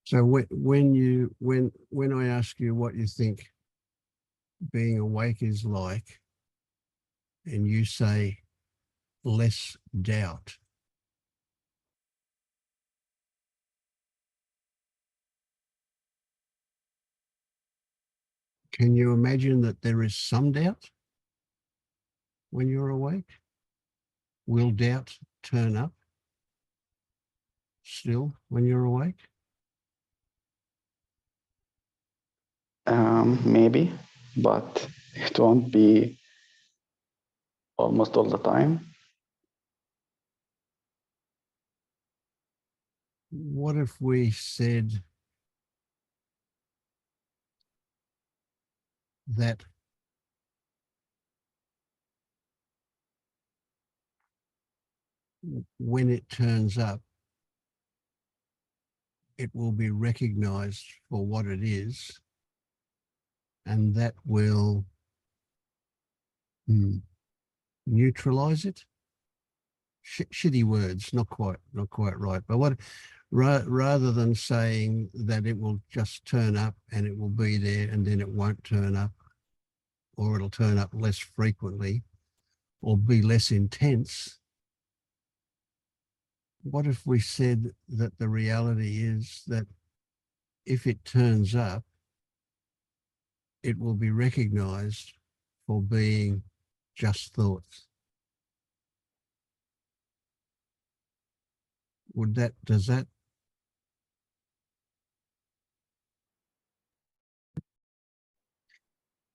So when I ask you what you think being awake is like, and you say less doubt, can you imagine that there is some doubt when you're awake? Will doubt turn up still when you're awake? Maybe, but it won't be almost all the time. What if we said that when it turns up, it will be recognized for what it is, and that will neutralize it? Shitty words, not quite right. But what, rather than saying that it will just turn up and it will be there and then it won't turn up, or it'll turn up less frequently or be less intense, what if we said that the reality is that if it turns up, it will be recognized for being just thoughts? Does that?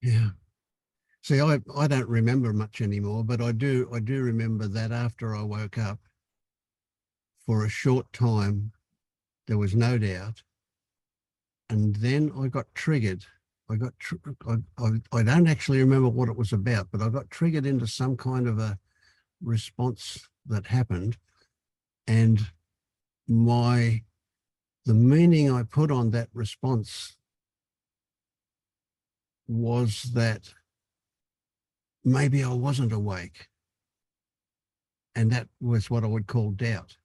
Yeah. See, I don't remember much anymore, but I do remember that after I woke up, for a short time, there was no doubt. And then I got triggered. I don't actually remember what it was about, but I got triggered into some kind of a response that happened. And the meaning I put on that response was that maybe I wasn't awake. And that was what I would call doubt.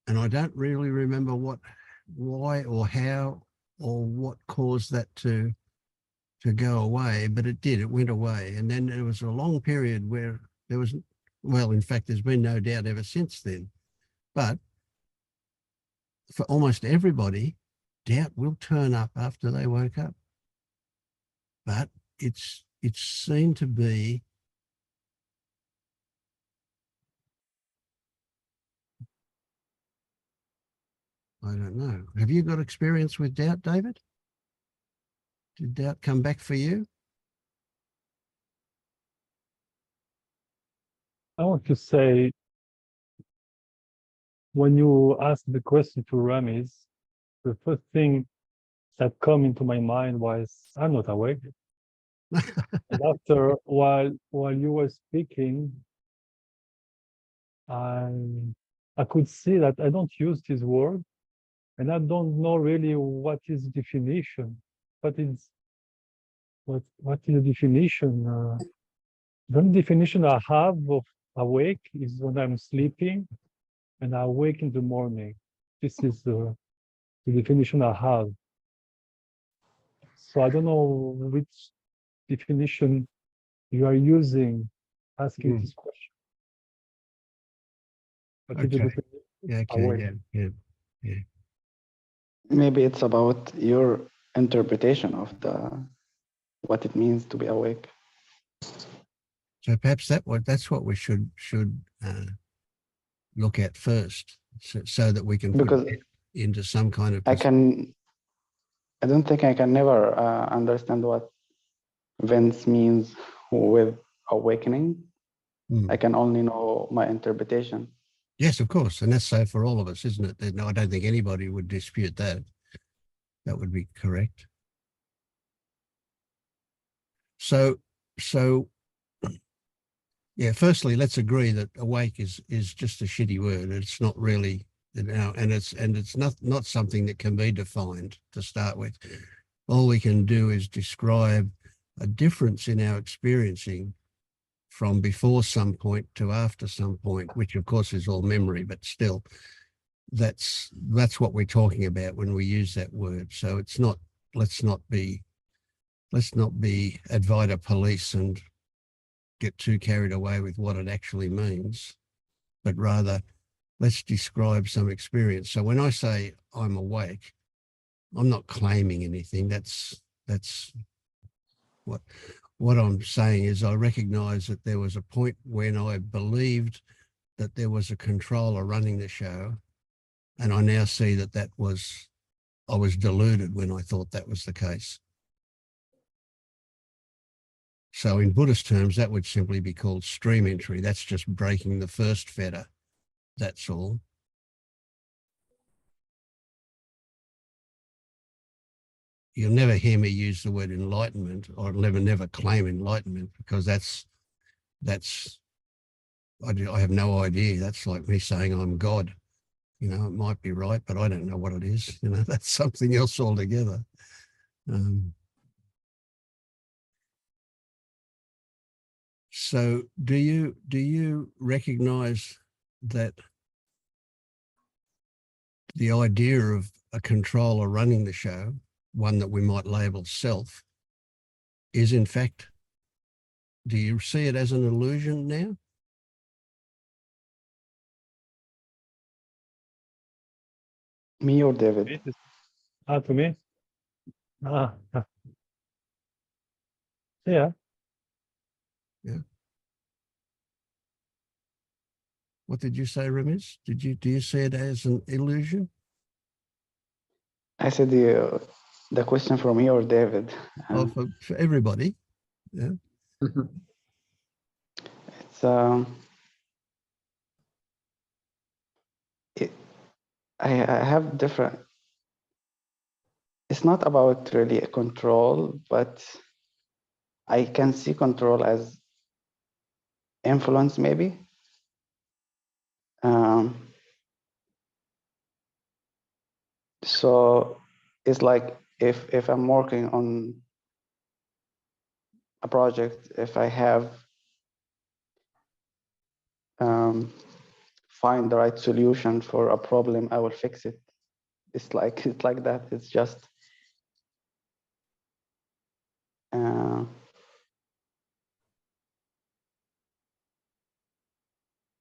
And I don't really remember why or how or what caused that to go away, but it did, it went away. And then there was a long period where there was, well, in fact, there's been no doubt ever since then. But for almost everybody, doubt will turn up after they woke up. But it's seen to be I don't know. Have you got experience with doubt, David? Did doubt come back for you? I want to say, when you asked the question to Ramis, the first thing that come into my mind was, I'm not awake. And after, while you were speaking, I could see that I don't use this word, and I don't know really what is definition. What is the definition? The only definition I have of awake is when I'm sleeping and I wake in the morning. This is the definition I have. So I don't know which definition you are using asking this question. Okay. Yeah. Maybe it's about your interpretation of what it means to be awake. So perhaps that's what we should look at first, so that we can put it into some kind of. I don't think I can never understand what Vince means with awakening. I can only know my interpretation. Yes, of course, and that's so for all of us, isn't it? No, I don't think anybody would dispute that. That would be correct. So yeah, firstly, let's agree that awake is just a shitty word. It's not really, and it's not something that can be defined to start with. All we can do is describe a difference in our experiencing from before some point to after some point, which of course is all memory, but still, that's what we're talking about when we use that word. So it's not, let's not be Advaita police and get too carried away with what it actually means, but rather let's describe some experience. So when I say I'm awake, I'm not claiming anything. That's what I'm saying is I recognize that there was a point when I believed that there was a controller running the show, and I now see that I was deluded when I thought that was the case. So in Buddhist terms, that would simply be called stream entry. That's just breaking the first fetter. That's all. You'll never hear me use the word enlightenment, or I'll never claim enlightenment, because I have no idea. That's like me saying I'm God. You know, it might be right, but I don't know what it is. You know, that's something else altogether. So do you recognize that the idea of a controller running the show, one that we might label self, is in fact, do you see it as an illusion now? Me or David? To me? Yeah. Yeah. What did you say, Ramiz? Do you see it as an illusion? I said the question for me or David. Oh, for everybody. Yeah. It's I have different. It's not about really a control, but I can see control as influence, maybe. So it's like if I'm working on a project, if I have find the right solution for a problem, I will fix it. It's like that. It's just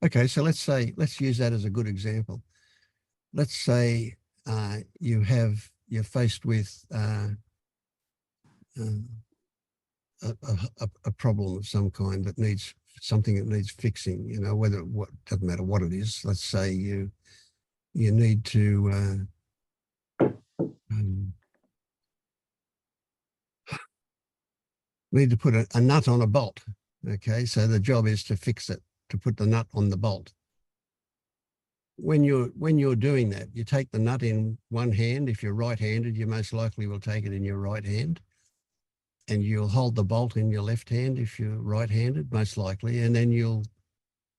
Okay, so let's use that as a good example. Let's say you're faced with a problem of some kind that needs fixing. You know, doesn't matter what it is. Let's say you need to put a nut on a bolt. Okay, so the job is to fix it, to put the nut on the bolt. When you're doing that, you take the nut in one hand. If you're right-handed, you most likely will take it in your right hand, and you'll hold the bolt in your left hand if you're right-handed, most likely, and then you'll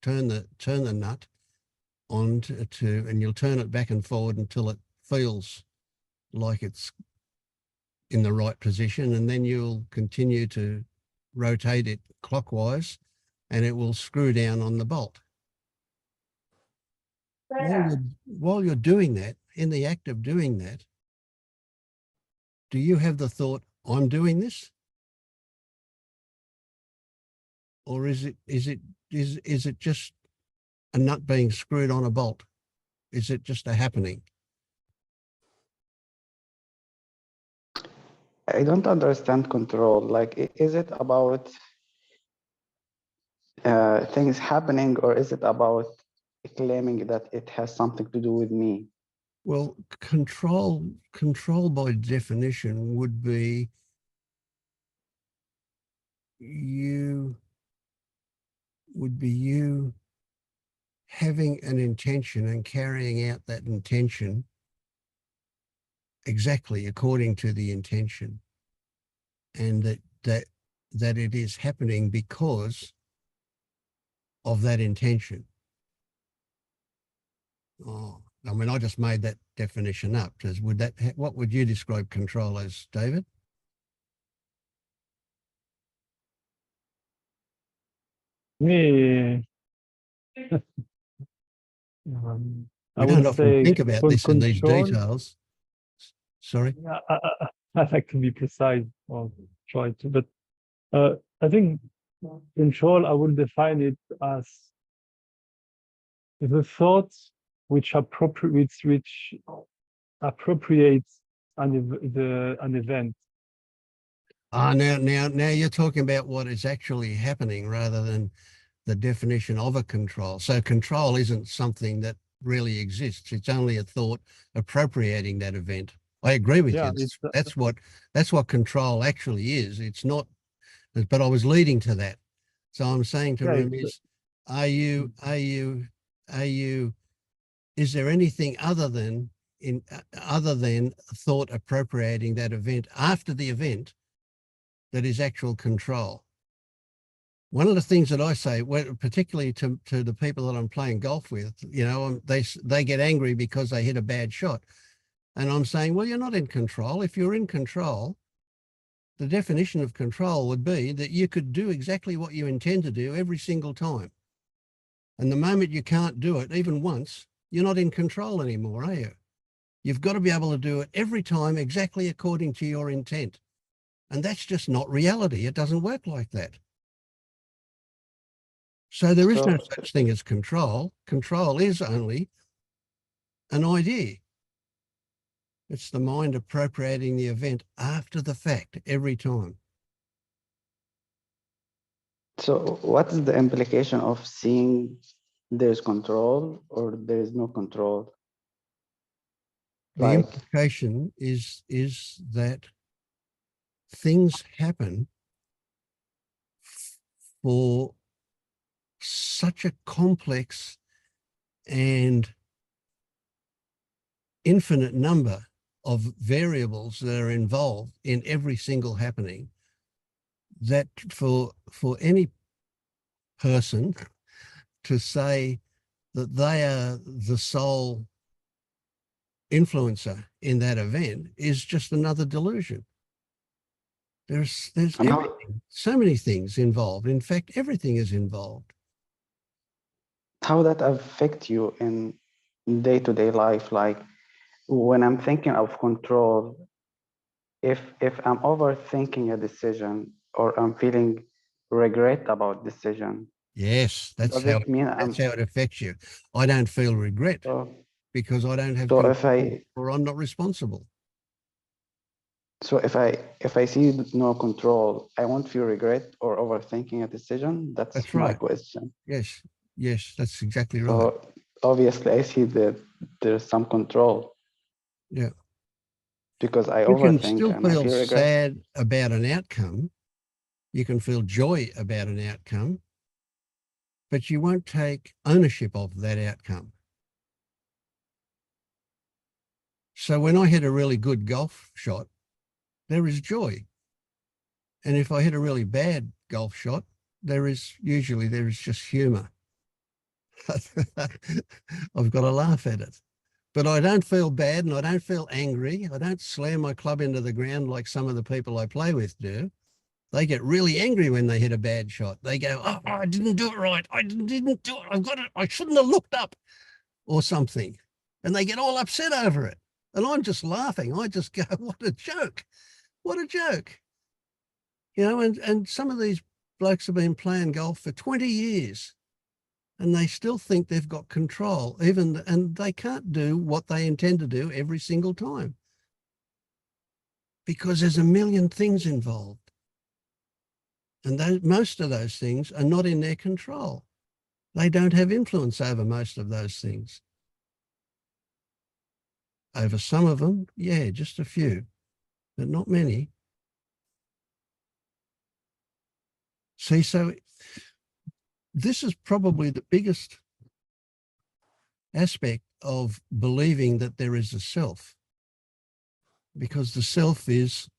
turn the nut on and you'll turn it back and forward until it feels like it's in the right position, and then you'll continue to rotate it clockwise, and it will screw down on the bolt. While you're doing that, in the act of doing that, do you have the thought, I'm doing this? Or is it just a nut being screwed on a bolt? Is it just a happening? I don't understand control. Like, is it about things happening, or is it about claiming that it has something to do with me? Well, control by definition would be you having an intention and carrying out that intention exactly according to the intention, and that it is happening because of that intention. Oh, I mean, I just made that definition up. What would you describe control as, David? Me, I We don't would often say think about this in these control. details. Sorry. I like to be precise or try to, but I think control, I would define it as the thoughts which appropriates an event. Now you're talking about what is actually happening rather than the definition of a control. So control isn't something that really exists. It's only a thought appropriating that event. I agree with you. That's what control actually is. It's not, but I was leading to that. So I'm saying to Rim is, is there anything other than thought appropriating that event after the event that is actual control? One of the things that I say, particularly to the people that I'm playing golf with, you know, they get angry because they hit a bad shot. And I'm saying, well, you're not in control. If you're in control, the definition of control would be that you could do exactly what you intend to do every single time. And the moment you can't do it, even once, you're not in control anymore, are you? You've got to be able to do it every time exactly according to your intent. And that's just not reality. It doesn't work like that. So there is no such thing as control. Control is only an idea. It's the mind appropriating the event after the fact every time. So what is the implication of seeing there's control or there is no control? The implication is that things happen for such a complex and infinite number of variables that are involved in every single happening, that for any person to say that they are the sole influencer in that event is just another delusion. There's everything, so many things involved. In fact, everything is involved. How that affect you in day-to-day life? Like when I'm thinking of control, if I'm overthinking a decision or I'm feeling regret about decision. Yes, that's how it affects you. I don't feel regret because I don't have control or I'm not responsible. So if I see no control, I won't feel regret or overthinking a decision. That's my question. Yes, that's exactly right. So obviously I see that there's some control. Yeah. Because I you overthink can still and I feel regret. sad about an outcome. You can feel joy about an outcome, but you won't take ownership of that outcome. So when I hit a really good golf shot, there is joy. And if I hit a really bad golf shot, there is just humor. I've got to laugh at it. But I don't feel bad and I don't feel angry. I don't slam my club into the ground like some of the people I play with do. They get really angry when they hit a bad shot. They go, oh, I didn't do it right. I didn't do it. I've got it. I shouldn't have looked up or something. And they get all upset over it. And I'm just laughing. I just go, what a joke. What a joke. You know, and some of these blokes have been playing golf for 20 years and they still think they've got control, and they can't do what they intend to do every single time because there's a million things involved. And most of those things are not in their control. They don't have influence over most of those things. Over some of them, yeah, just a few, but not many. See, so this is probably the biggest aspect of believing that there is a self, because the self is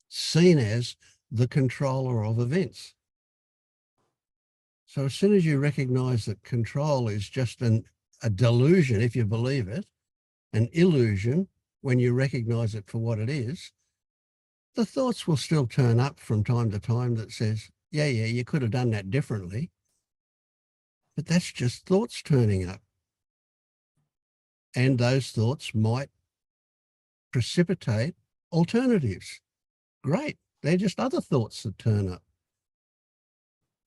seen as the controller of events. So as soon as you recognize that control is just a delusion, if you believe it, an illusion, when you recognize it for what it is, the thoughts will still turn up from time to time that says, yeah, you could have done that differently. but that's just thoughts turning up. And those thoughts might precipitate alternatives. Great. They're just other thoughts that turn up.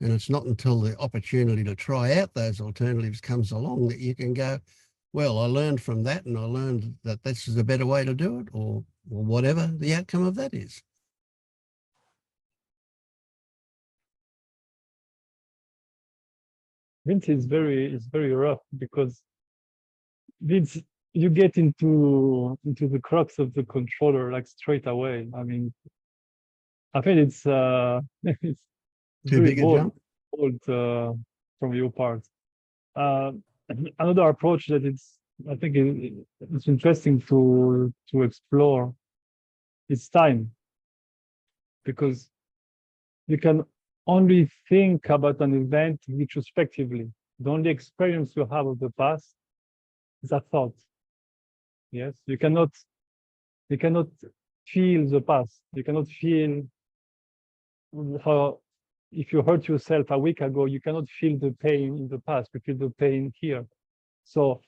And it's not until the opportunity to try out those alternatives comes along that you can go, well, I learned from that, and I learned that this is a better way to do it, or whatever the outcome of that is. Vince is very rough, because Vince, you get into the crux of the controller like straight away. I mean, I think it's it's Too very big a jump? bold from your part. Another approach that I think it's interesting to explore is time, because you can only think about an event retrospectively. The only experience you have of the past is a thought. Yes, you cannot feel the past. You cannot feel how, if you hurt yourself a week ago, you cannot feel the pain in the past. You feel the pain here. So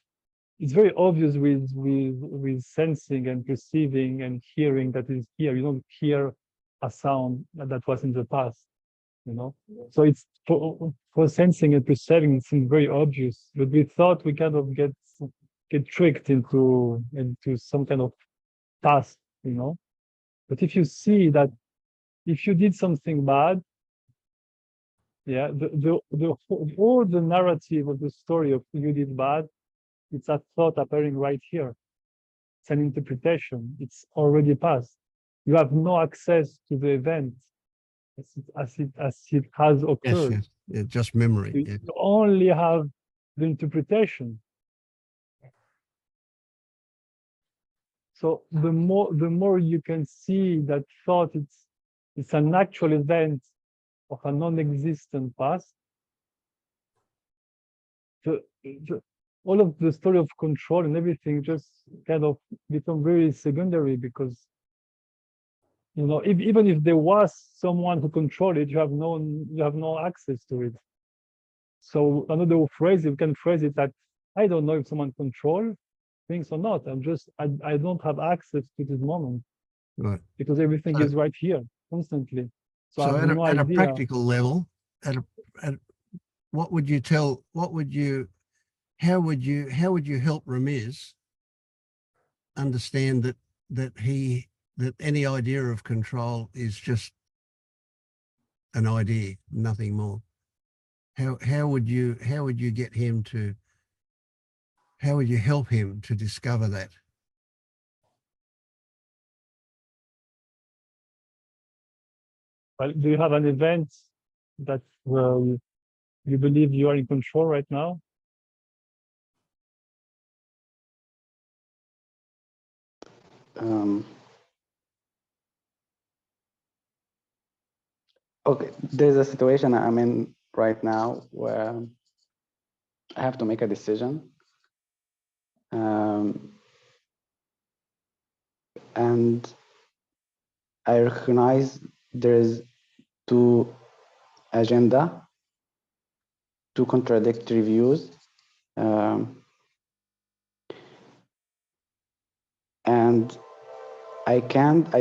it's very obvious with sensing and perceiving and hearing that is here. You don't hear a sound that was in the past, you know. So it's for sensing and perceiving, it seems very obvious. But we thought we kind of get tricked into some kind of task, you know. But if you see that if you did something bad, yeah, all the narrative of the story of you did bad, it's a thought appearing right here. It's an interpretation. It's already past. You have no access to the event as it has occurred. Yes, yeah, just memory. You, Yeah. you only have the interpretation. So the more you can see that thought, it's an actual event of a non-existent past. All of the story of control and everything just kind of become very secondary, because, you know, even if there was someone who controlled it, you have no access to it. So another phrase, you can phrase it that I don't know if someone controls things or not. I don't have access to this moment, Right. because everything is right here constantly. So I have no at a idea. practical level, what would you tell? How would you help Ramiz understand that any idea of control is just an idea, nothing more? How would you get him to? How would you help him to discover that? Well, do you have an event that you believe you are in control right now? Okay, there's a situation I'm in right now where I have to make a decision. And I recognize there's two agenda, two contradictory views. And I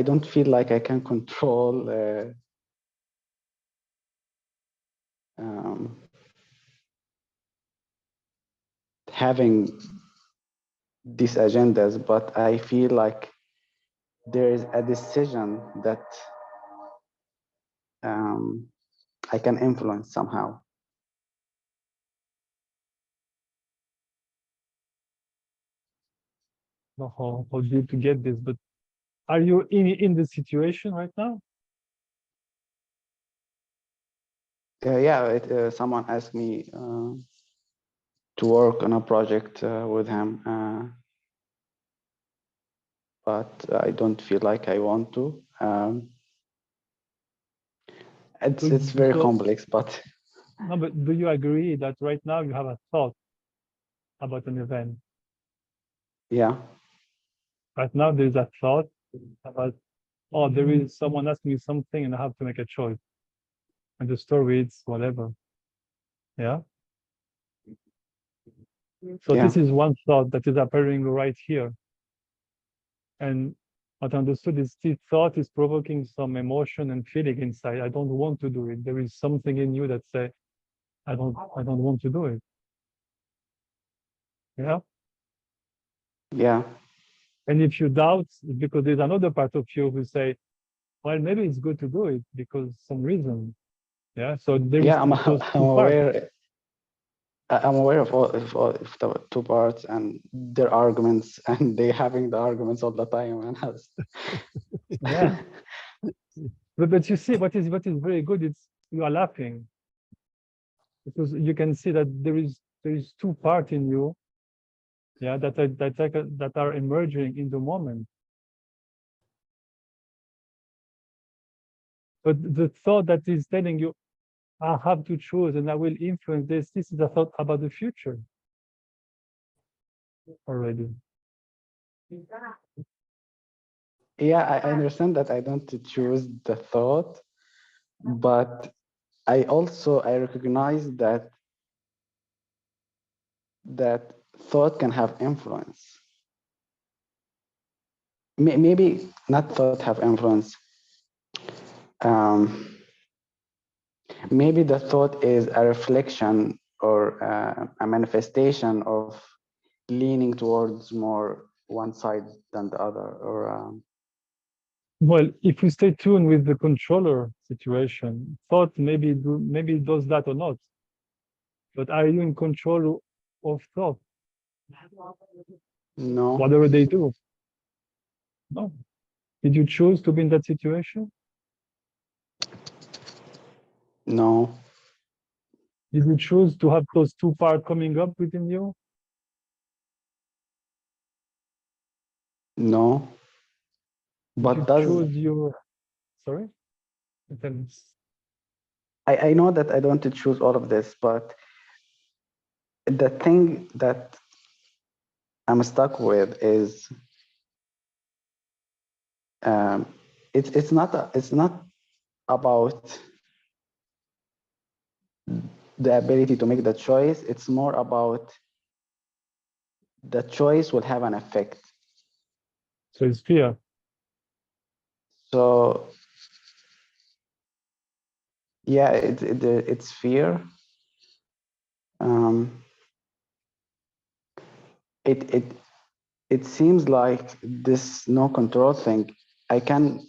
don't feel like I can control having these agendas, but I feel like there is a decision that I can influence somehow. How deep to get this, but are you in the situation right now? Yeah, someone asked me to work on a project with him, but I don't feel like I want to. It's very complex, but no. But do you agree that right now you have a thought about an event? yeah. Right now there's a thought about, oh, there is someone asking me something and I have to make a choice. And the story is whatever. Yeah. So Yeah. this is one thought that is appearing right here. And what I understood is this thought is provoking some emotion and feeling inside. I don't want to do it. There is something in you that say, I don't want to do it. Yeah. Yeah. And if you doubt, it's because there's another part of you who say, well, maybe it's good to do it because some reason. Yeah. So there is Yeah, I'm those I'm two parts. aware. I'm aware of of the two parts and their arguments, and they having the arguments all the time. And Yeah. But you see, what is very good, it's you are laughing because you can see that there is two parts in you, yeah, that are emerging in the moment. But the thought that is telling you, I have to choose and I will influence this. This is a thought about the future already. yeah, I understand that I don't choose the thought, but I also I recognize that thought can have influence. Maybe not thought have influence. Um, maybe the thought is a reflection or a manifestation of leaning towards more one side than the other, or Well, if we stay tuned with the controller situation, thought maybe it does that or not. But are you in control of thought? no, Whatever they do. No. Did you choose to be in that situation? no, Did you choose to have those two parts coming up within you? no. Did But you does choose your, sorry? Tell me. I know that I don't want to choose all of this, but the thing that I'm stuck with is it's not about the ability to make the choice. It's more about the choice will have an effect. So it's fear. So yeah, it's fear. Um, it seems like this no control thing.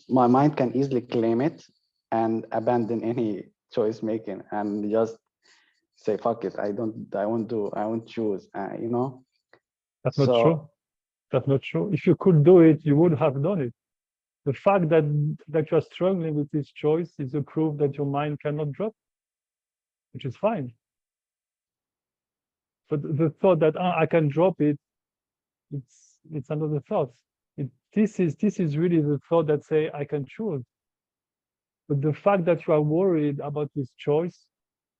My mind can easily claim it and abandon any choice making and just say fuck it. I won't choose. You know. That's not true. So That's not true. If you could do it, you would have done it. The fact that you're struggling with this choice is a proof that your mind cannot drop, which is fine. But the thought that I can drop it, it's another thought. This is really the thought that say I can choose. But the fact that you are worried about this choice,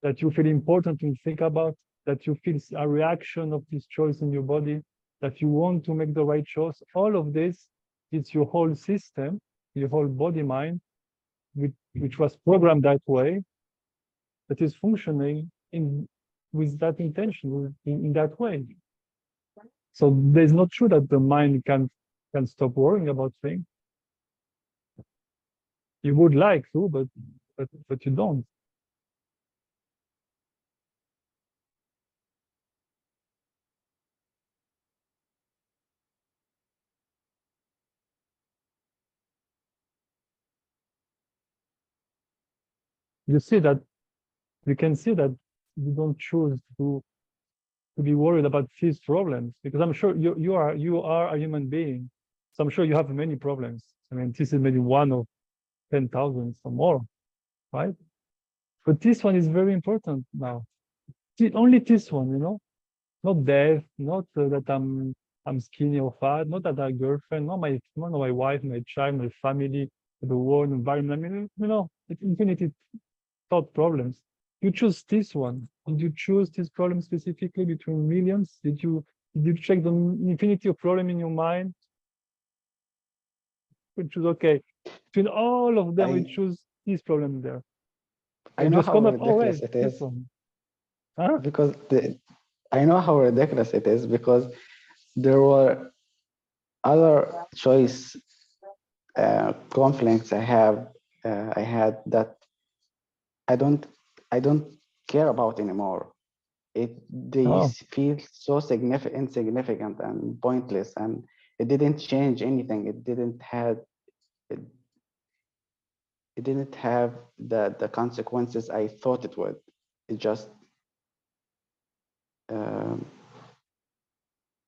that you feel important to think about, that you feel a reaction of this choice in your body, that you want to make the right choice, all of this is your whole system, your whole body mind, which was programmed that way, that is functioning with that intention, in that way. So there's not true that the mind can stop worrying about things. You would like to, but you don't. You see that we can see that you don't choose to be worried about these problems, because I'm sure you are a human being. So I'm sure you have many problems. I mean, this is maybe one of 10,000 or more, right? But this one is very important now. Only this one, not death, not that I'm skinny or fat, not that I have a girlfriend, not my wife, my child, my family, the world, environment. I mean, it's infinity thought problems. You choose this one. Did you choose this problem specifically between millions? Did you check the infinity of problem in your mind? We choose, okay, between all of them, we I choose this problem there. I And know just how come up, oh, wait, ridiculous it this is one. Huh? because I know how ridiculous it is because there were other choice conflicts I had that I don't I don't care about anymore. They Oh, feel so insignificant and pointless, and it didn't change anything. It, it didn't have the consequences I thought it would. It just um,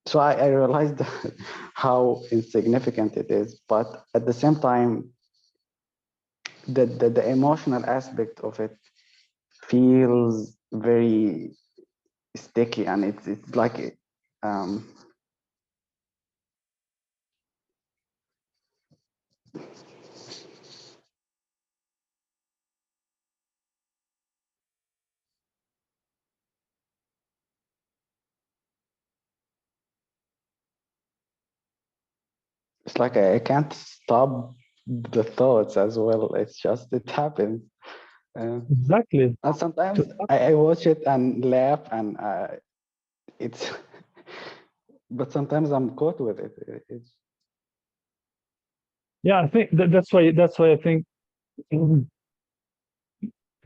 so I realized how insignificant it is, but at the same time, the emotional aspect of it feels very sticky, and it's like um, it's like I can't stop the thoughts as well. It's just it happens. Uh, exactly. and sometimes To- I watch it and laugh, and it's. But sometimes I'm caught with it. It's Yeah, I think that's why I think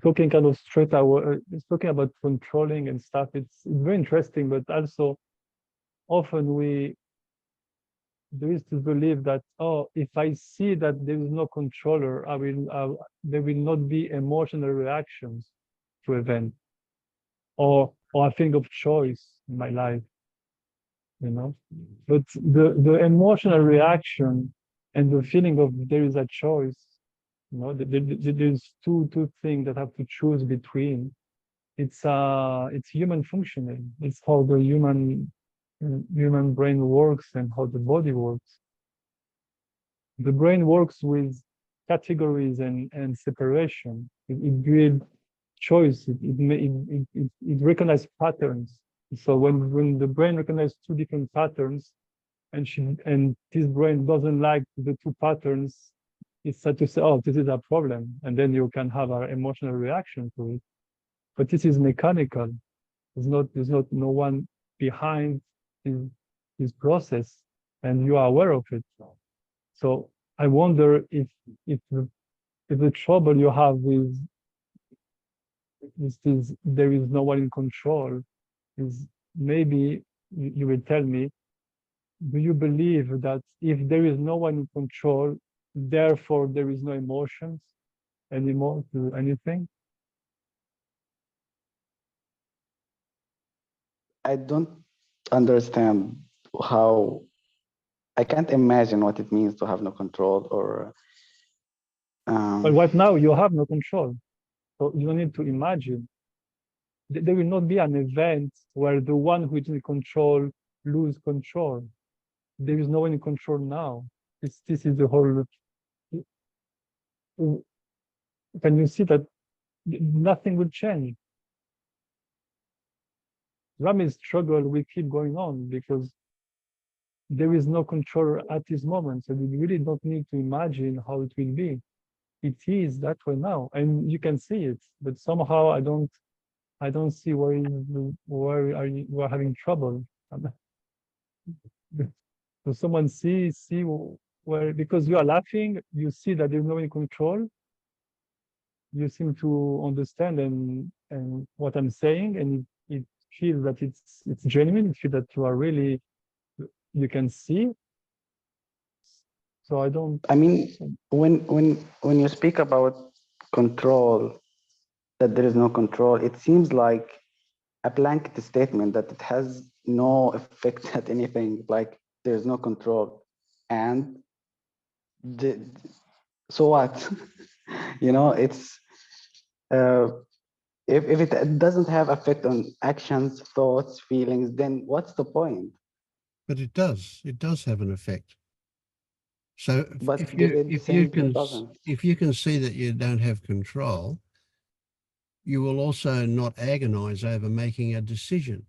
talking kind of straight out, talking about controlling and stuff. It's very interesting, but also often there is to believe that, oh, if I see that there is no controller, there will not be emotional reactions to event, or I think of choice in my life, you know. But the emotional reaction and the feeling of there is a choice, you know, there's two things that have to choose between. It's human functioning. It's how the human brain works and how the body works. The brain works with categories and separation. It builds choice. It recognizes patterns. So when the brain recognizes two different patterns, and this brain doesn't like the two patterns, it starts to say, "Oh, this is a problem," and then you can have an emotional reaction to it. But this is mechanical. There's not no one behind this, this process, and you are aware of it. So I wonder if the trouble you have with this there is no one in control is maybe you will tell me, do you believe that if there is no one in control, therefore there is no emotions anymore to anything? I don't understand how I can't imagine what it means to have no control or But um, right now you have no control. So you don't need to imagine. There will not be an event where the one who is in control lose control. There is no one in control now. This is the whole. Can you see that nothing will change? Rami's struggle will keep going on because there is no control at this moment. So we really don't need to imagine how it will be. It is that way now, and you can see it. But somehow I don't see where are you are having trouble. So someone see where, because you are laughing, you see that there's no one in control. You seem to understand and what I'm saying, and it feels that it's genuine. It feels that you are really, you can see. So I don't. I mean, when you speak about control, that there is no control, it seems like a blanket statement that it has no effect at anything. Like there's no control, and the, so what? You know, it's uh, if it doesn't have effect on actions, thoughts, feelings, then what's the point? But it does have an effect. So But if you it seems it doesn't. if you can see that you don't have control, you will also not agonize over making a decision,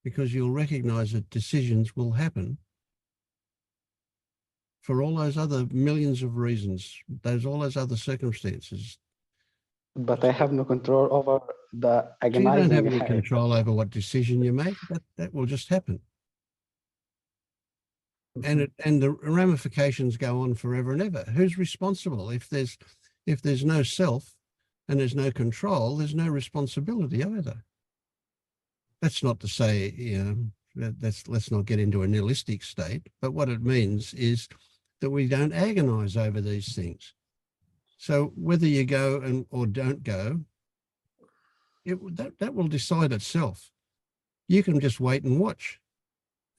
because you'll recognize that decisions will happen for all those other millions of reasons, all those other circumstances. but I have no control over the So you don't have agonizing any head. control over what decision you make. That will just happen. And the ramifications go on forever and ever. Who's responsible? If there's no self and there's no control, there's no responsibility either. That's not to say, let's not get into a nihilistic state, but what it means is that we don't agonize over these things. So whether you go or don't go, that will decide itself. You can just wait and watch,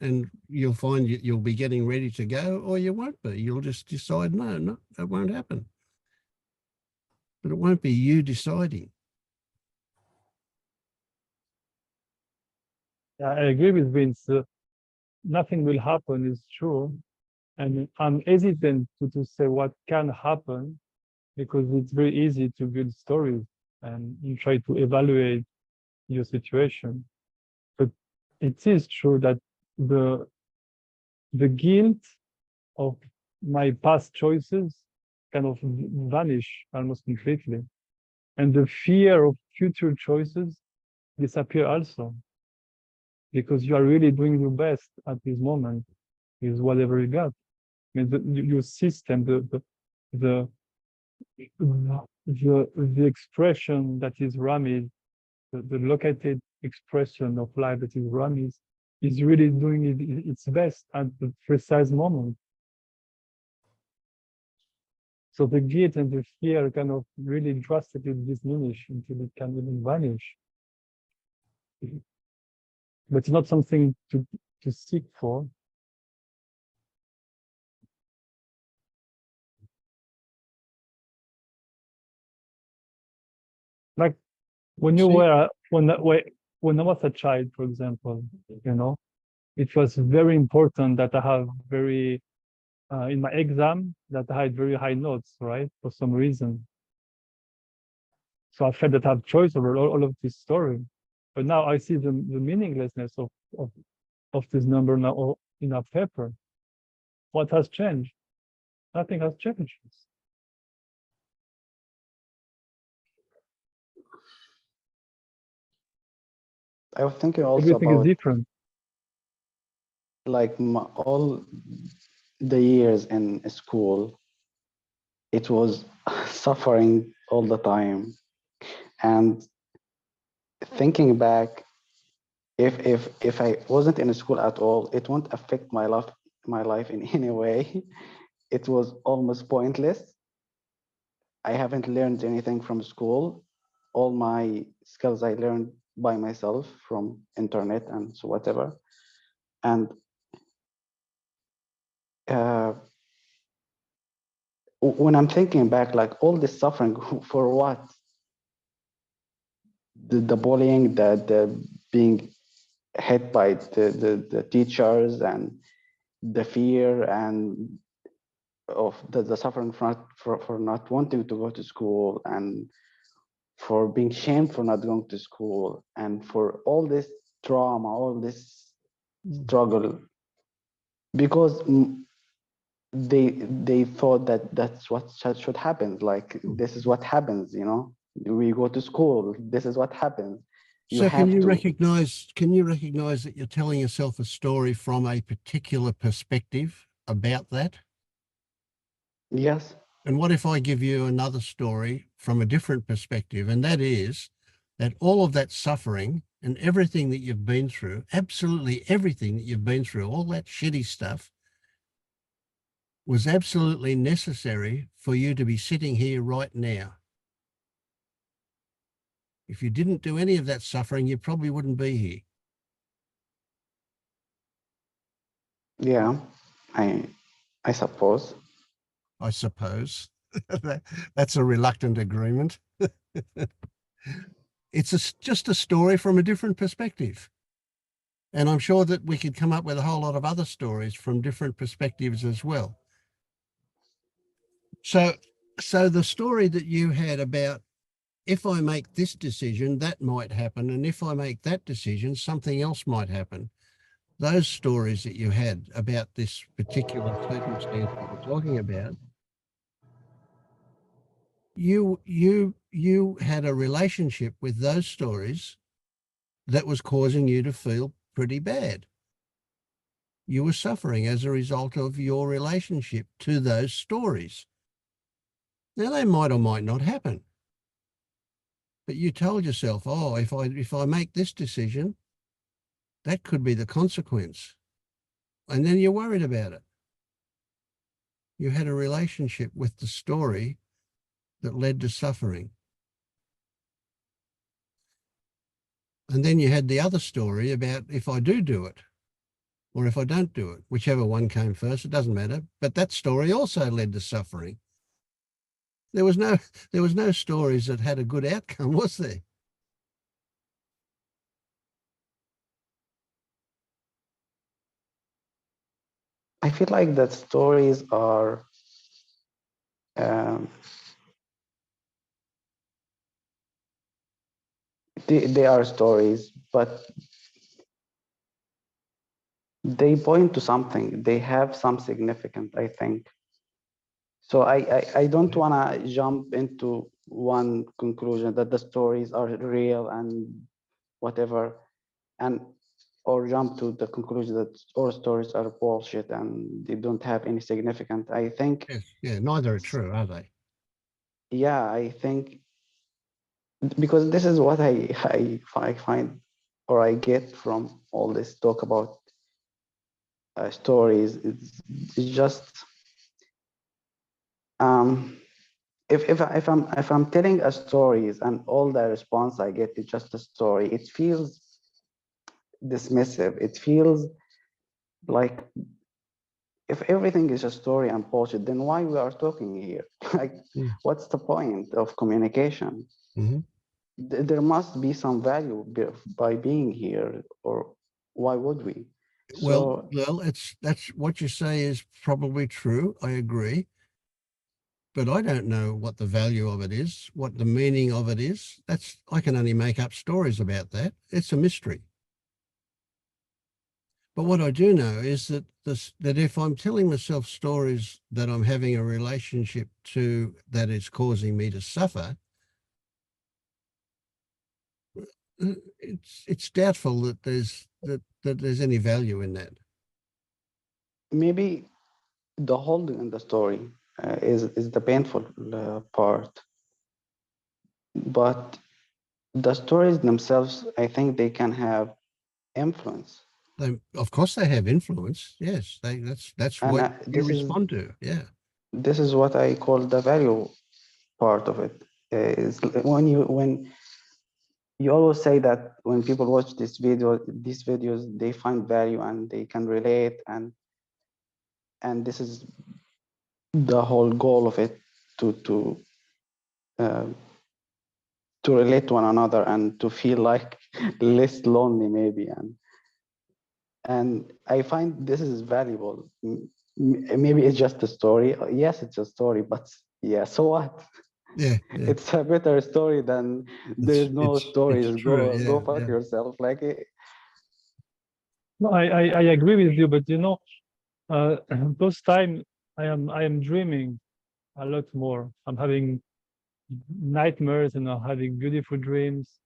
and you'll find you'll be getting ready to go, or you won't be. You'll just decide, no, that won't happen. But it won't be you deciding. Yeah, I agree with Vince. Nothing will happen is true. And I'm hesitant to say what can happen, because it's very easy to build stories and you try to evaluate your situation. But it is true that the guilt of my past choices kind of vanish almost completely. And the fear of future choices disappear also, because you are really doing your best at this moment with whatever you got. I mean, your system, the expression that is Rami, the located expression of life that is Rami, is really doing its best at the precise moment. So the guilt and the fear kind of really drastically diminish until it can even vanish. But it's not something to seek for. Like when you were when I was a child, for example, it was very important that I have very in my exam that I had very high notes, right? For some reason. So I felt that I have choice over all of this story. But now I see the meaninglessness of this number now in a paper. What has changed? Nothing has changed. I was thinking also Everything is about different. like all the years in school. It was suffering all the time, and thinking back, if I wasn't in school at all, it won't affect my life in any way. It was almost pointless. I haven't learned anything from school. All my skills I learned by myself from internet and so whatever. And when I'm thinking back, like all this suffering for what? The bullying, the being hit by the teachers, and the fear and of the suffering for not wanting to go to school, and for being shamed for not going to school, and for all this trauma, all this struggle, because they thought that that's what should happen. Like this is what happens, we go to school, this is what happens. So can you recognize that you're telling yourself a story from a particular perspective about that? Yes. And what if I give you another story from a different perspective? And that is that all of that suffering and everything that you've been through, absolutely everything that you've been through, all that shitty stuff, was absolutely necessary for you to be sitting here right now. If you didn't do any of that suffering, you probably wouldn't be here. Yeah, I suppose. I suppose. That's a reluctant agreement. It's just a story from a different perspective. And I'm sure that we could come up with a whole lot of other stories from different perspectives as well. So the story that you had about, if I make this decision, that might happen. And if I make that decision, something else might happen. Those stories that you had about this particular circumstance that we're talking about, you you had a relationship with those stories that was causing you to feel pretty bad. You were suffering as a result of your relationship to those stories. Now, they might or might not happen, but you told yourself, oh, if I make this decision, that could be the consequence. And then you're worried about it. You had a relationship with the story that led to suffering. And then you had the other story about if I do it, or if I don't do it, whichever one came first, it doesn't matter. But that story also led to suffering. There was no stories that had a good outcome, was there? I feel like that stories are um, they are stories, but they point to something. They have some significance, I think. So I don't want to jump into one conclusion that the stories are real and whatever, and or jump to the conclusion that all stories are bullshit and they don't have any significance. I think, Yes. Yeah, neither are true, are they? yeah, I think because this is what I find or I get from all this talk about stories. It's just um, if I'm telling a stories and all the response I get is just a story, it feels dismissive. It feels like if everything is a story and bullshit, then why we are talking here? Like, what's the point of communication? Mm-hmm. There must be some value by being here, or why would we? Well, So that's what you say is probably true. I agree. But I don't know what the value of it is, what the meaning of it is. I can only make up stories about that. It's a mystery. But what I do know is that if I'm telling myself stories that I'm having a relationship to that is causing me to suffer, it's doubtful that there's any value in that. maybe the holding in the story is the painful part, but the stories themselves, I think they can have influence. Of course, they have influence. Yes, that's And what you respond to. Yeah. this is what I call the value part of it. Is when you always say that when people watch these videos, they find value and they can relate, and this is the whole goal of it, to uh, to relate to one another and to feel like less lonely maybe, and I find this is valuable. Maybe it's just a story. Yes, it's a story, but yeah, so what? Yeah. It's a better story than there's no stories. It's true. Go Yeah. fuck Yeah. yourself. Like No, I agree with you, but you know, those times I am dreaming a lot more. I'm having nightmares and I'm having beautiful dreams.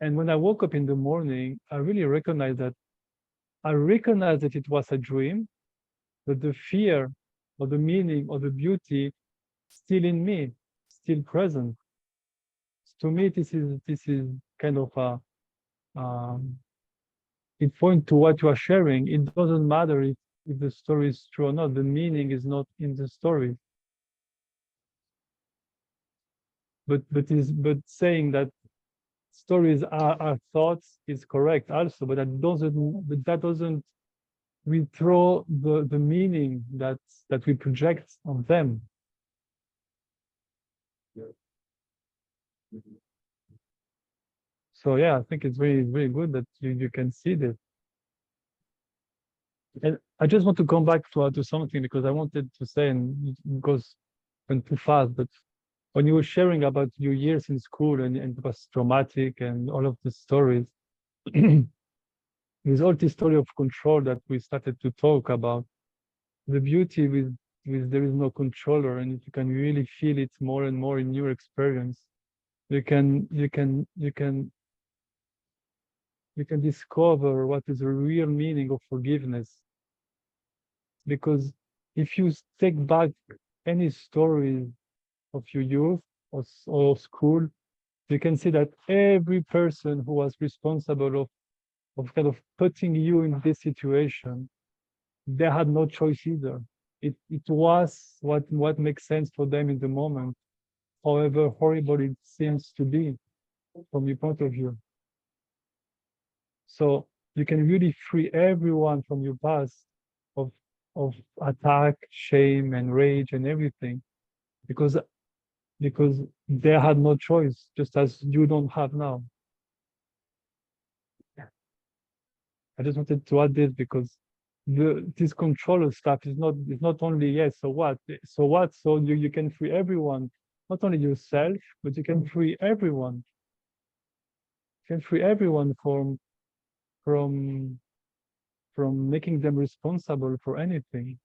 And when I woke up in the morning, I really recognized that it was a dream, but the fear or the meaning or the beauty still in me, still present. To me, this is kind of a it points to what you are sharing. It doesn't matter if the story is true or not. The meaning is not in the story. But saying that stories are thoughts is correct also, but that doesn't withdraw the meaning that we project on them. So yeah, I think it's very good that you can see this. And I just want to come back to something because I wanted to say, and it goes went too fast, but when you were sharing about your years in school and it was traumatic and all of the stories, there's all this story of control that we started to talk about. The beauty with there is no controller, and you can really feel it more and more in your experience. You can discover what is the real meaning of forgiveness. Because if you take back any story of your youth or school, you can see that every person who was responsible of kind of putting you in this situation, they had no choice either. It was what makes sense for them in the moment, however horrible it seems to be from your point of view. So you can really free everyone from your past of of attack, shame, and rage and everything, because they had no choice, just as you don't have now. I just wanted to add this because this controller stuff is not only yes, so what, so you can free everyone, not only yourself, but you can free everyone. You can free everyone from from making them responsible for anything.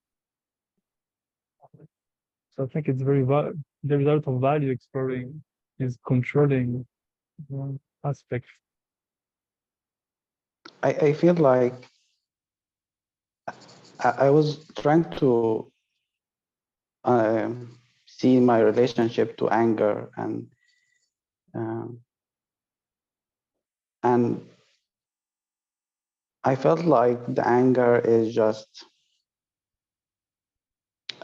So I think it's there is a lot of value exploring is controlling aspect. I feel like I was trying to see my relationship to anger, um, and I felt like the anger is just.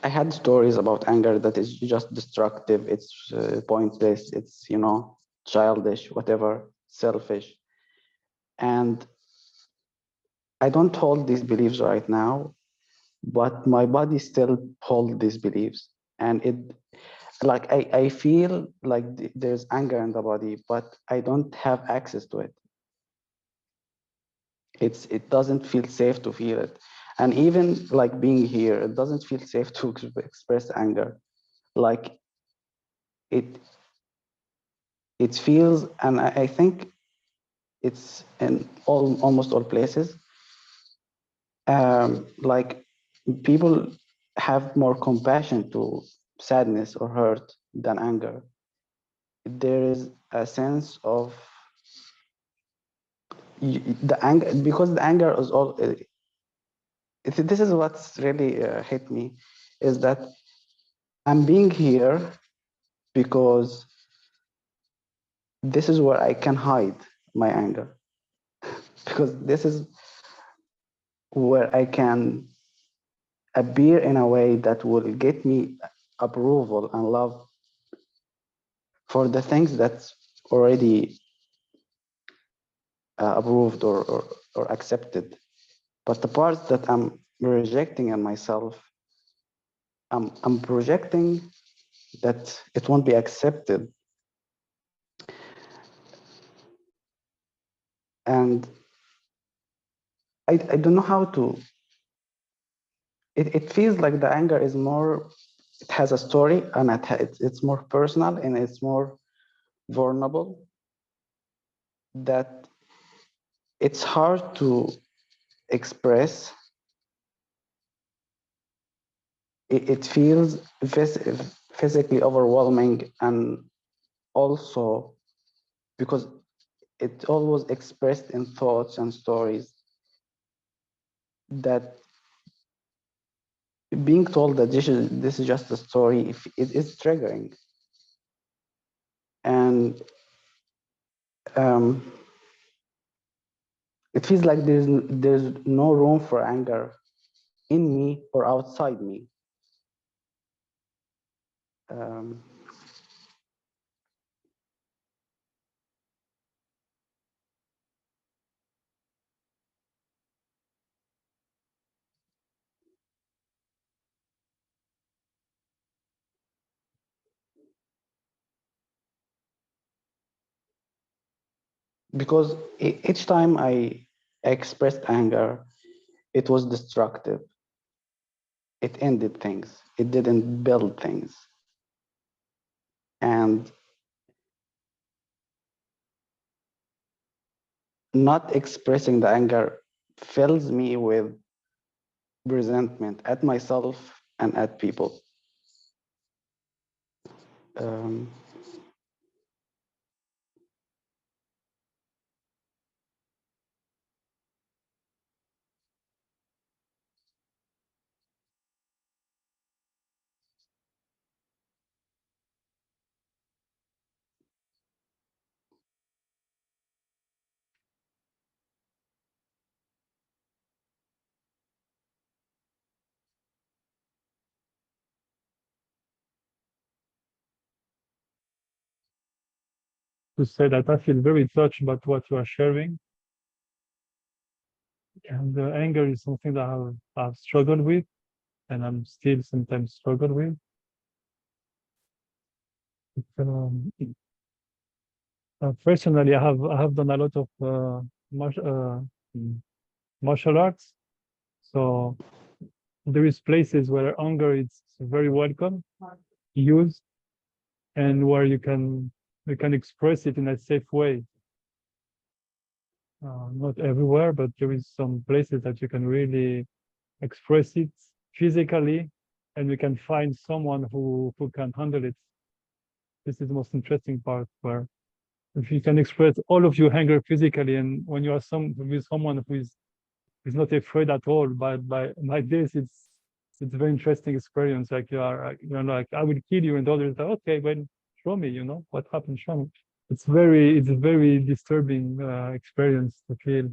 I had stories about anger that is just destructive. It's pointless. It's childish, whatever, selfish, and I don't hold these beliefs right now, but my body still hold these beliefs, and it like I feel like there's anger in the body, but I don't have access to it. It doesn't feel safe to feel it, and even like being here, it doesn't feel safe to express anger. Like it it feels, and I think it's in almost all places. Like people have more compassion to sadness or hurt than anger. There is a sense of the anger, because the anger is all. This is what's really hit me, is that I'm being here because this is where I can hide my anger, because this is where I can appear in a way that will get me approval and love for the things that's already approved or accepted. But the parts that I'm rejecting in myself, I'm projecting that it won't be accepted. And I don't know how to, it feels like the anger is more, it has a story, and it's more personal and it's more vulnerable, that it's hard to express. It feels physically overwhelming, and also because it always expressed in thoughts and stories, that being told that this is just a story, if it is triggering. And it feels like there's no room for anger in me or outside me. Um, because each time I expressed anger, it was destructive. It ended things. It didn't build things. And not expressing the anger fills me with resentment at myself and at people. To say that I feel very touched about what you are sharing. And anger is something that I've struggled with, and I'm still sometimes struggle with. Personally, I have done a lot of martial arts, so there is places where anger is very welcome, used, and where you can express it in a safe way. Not everywhere, but there is some places that you can really express it physically, and we can find someone who can handle it. This is the most interesting part, where if you can express all of your anger physically, and when you are with someone who is not afraid at all by this, it's a very interesting experience. Like you're like, I will kill you, and others are okay, well, show me, what happened, show me. It's a very disturbing experience to feel.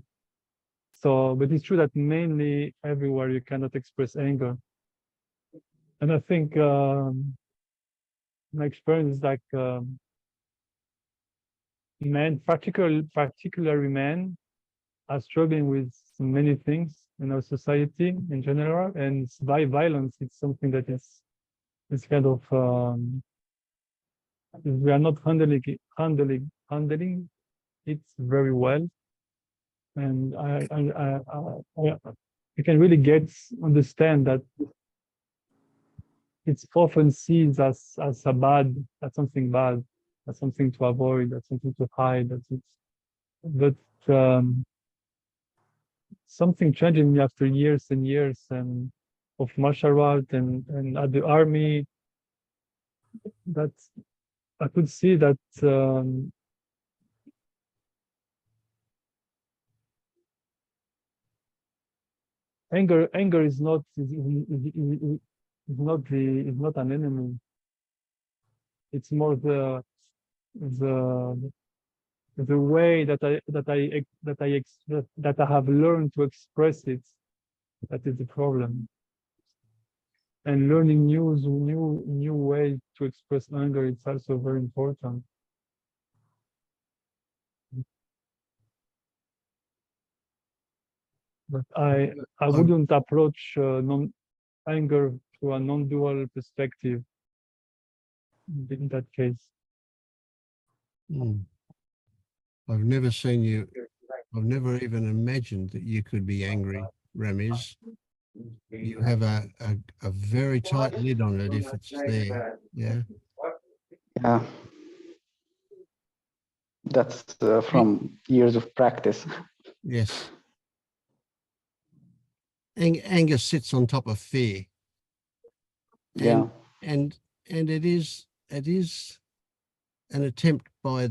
So, but it's true that mainly everywhere you cannot express anger. And I think my experience is like particularly men are struggling with many things in our society in general, and by violence, it's something that is kind of we are not handling it very well, and I can really understand that it's often seen as something bad, as something to avoid, as something to hide, but something changed in me after years and years and of martial art and at the army, that I could see that anger is not an enemy. It's more the way that I have learned to express it, that is the problem. And learning new ways to express anger, it's also very important. But I wouldn't approach anger through a non-dual perspective in that case. I've never seen you. I've never even imagined that you could be angry, Ramiz. You have a very tight lid on it if it's there. Yeah. Yeah, that's from years of practice. Yes. Anger sits on top of fear. Yeah. And it is an attempt by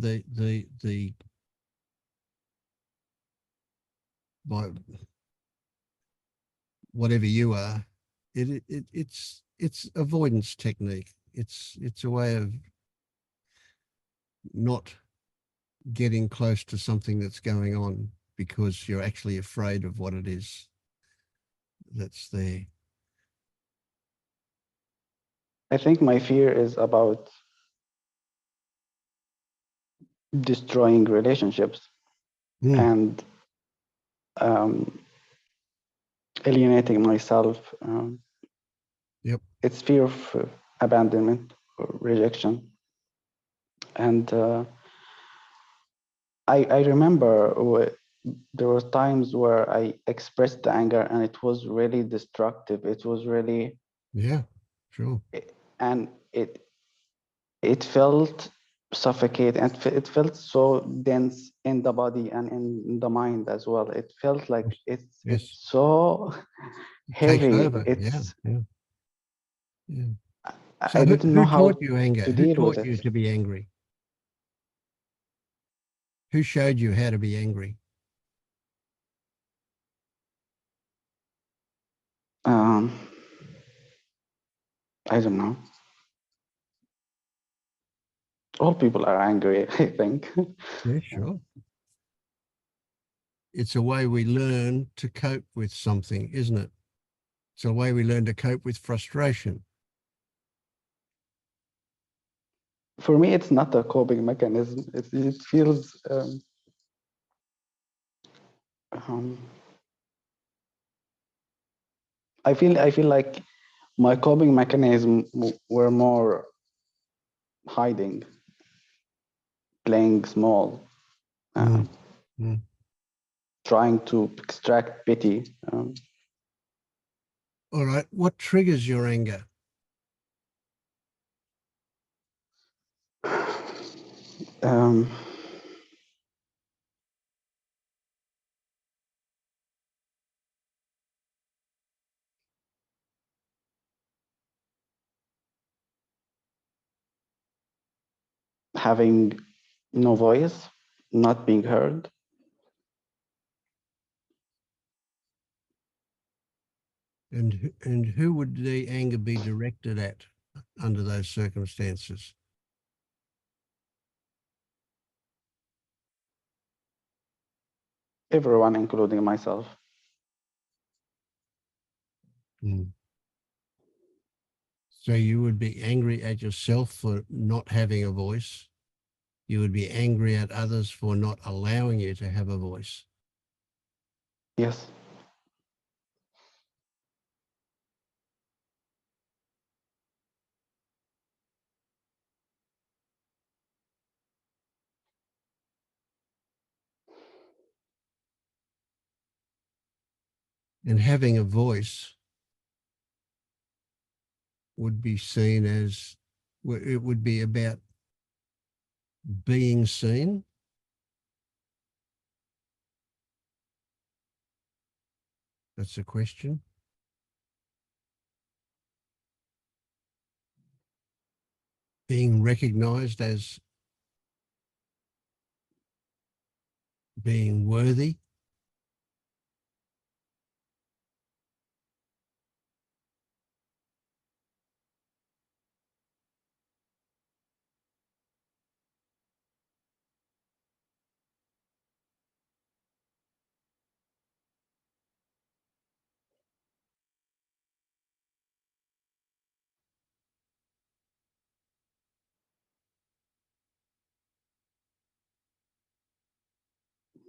by whatever you are, it's avoidance technique. It's a way of not getting close to something that's going on because you're actually afraid of what it is that's there. I think my fear is about destroying relationships and alienating myself. Yep. It's fear of abandonment or rejection. And I remember there were times where I expressed the anger and it was really destructive. It was really, yeah, sure. And it felt suffocate, and it felt so dense in the body and in the mind as well. It felt like it's so heavy. Takes over. Yeah. Yeah. I So didn't who know how taught you anger? to Who deal with taught you it. to be angry? Who showed you how to be angry? Um, I don't know. All people are angry, I think. Yeah, sure. It's a way we learn to cope with something, isn't it? It's a way we learn to cope with frustration. For me, it's not a coping mechanism. It feels um, I feel like my coping mechanism were more hiding, playing small, Mm, mm. trying to extract pity. All right. What triggers your anger? Um, having no voice, not being heard. And who would the anger be directed at under those circumstances? Everyone, including myself. Mm. So you would be angry at yourself for not having a voice. You would be angry at others for not allowing you to have a voice. Yes. And having a voice would be seen as, it would be about being seen. That's a question. Being recognized as being worthy.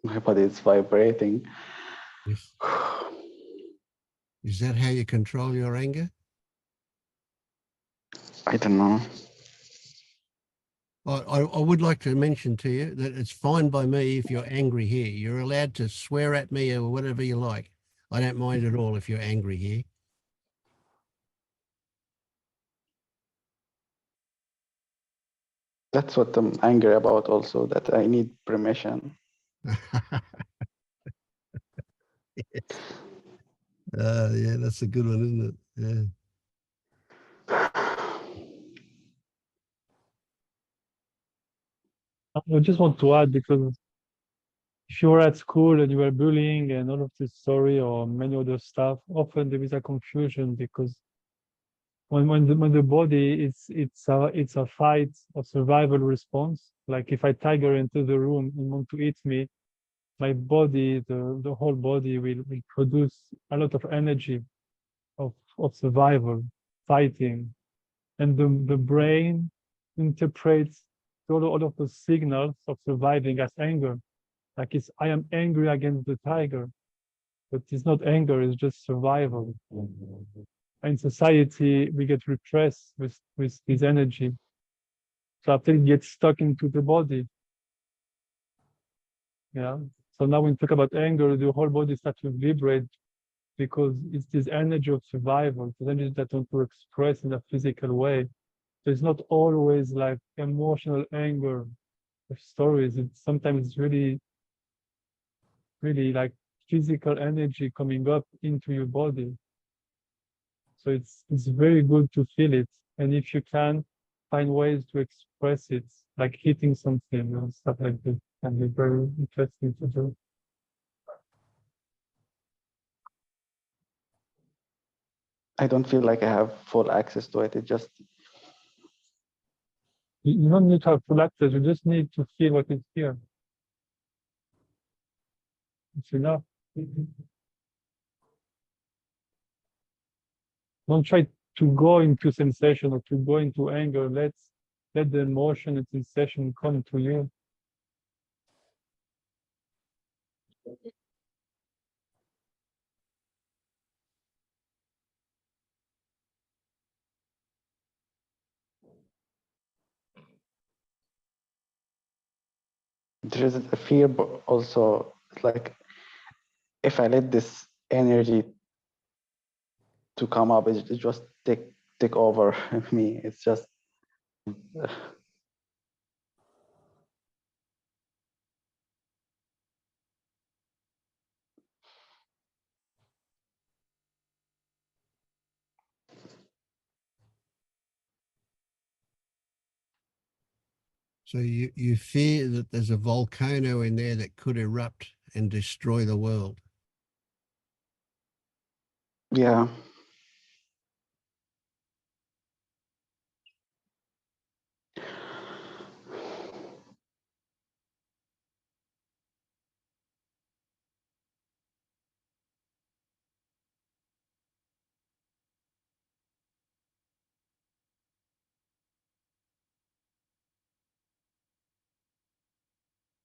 My body is vibrating. Yes. Is that how you control your anger? I don't know. I would like to mention to you that it's fine by me if you're angry here. You're allowed to swear at me or whatever you like. I don't mind at all if you're angry here. That's what I'm angry about also, that I need permission. Yes. Yeah, that's a good one, isn't it? Yeah. I just want to add, because if you were at school and you were bullying and all of this story or many other stuff, often there is a confusion, because when the body it's a fight or survival response. Like if I tiger into the room and want to eat me, my body, the whole body will produce a lot of energy of survival, fighting. And the brain interprets all of the signals of surviving as anger. Like I am angry against the tiger, but it's not anger, it's just survival. In society, we get repressed with this energy. So after it gets stuck into the body. Yeah. So now when we talk about anger, the whole body starts to vibrate, because it's this energy of survival, the energy that want to express in a physical way. So it's not always like emotional anger of stories. It's sometimes really like physical energy coming up into your body. So it's very good to feel it. And if you can find ways to express it, like hitting something and stuff like that, can be very interesting to do. I don't feel like I have full access to it. It just, You don't need to have full access, you just need to feel what is here. It's enough. Don't try to go into sensation or to go into anger. Let the emotion and sensation come to you. there is a fear, but also it's like if I let this energy to come up, it just take over me. It's just So you fear that there's a volcano in there that could erupt and destroy the world. yeah.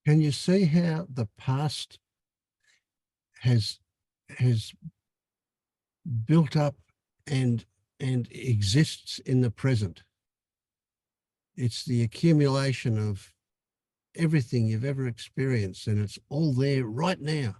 Can you see how the past has built up and exists in the present? It's the accumulation of everything you've ever experienced, and it's all there right now.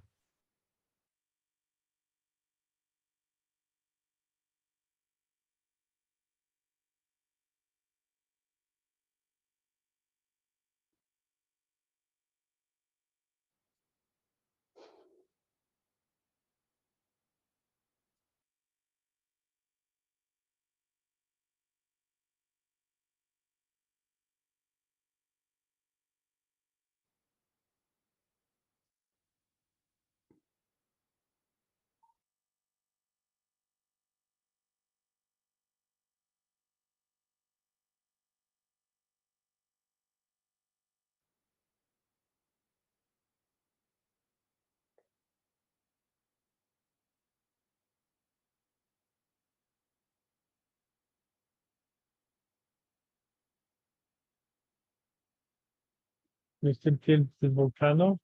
You still feel the volcano?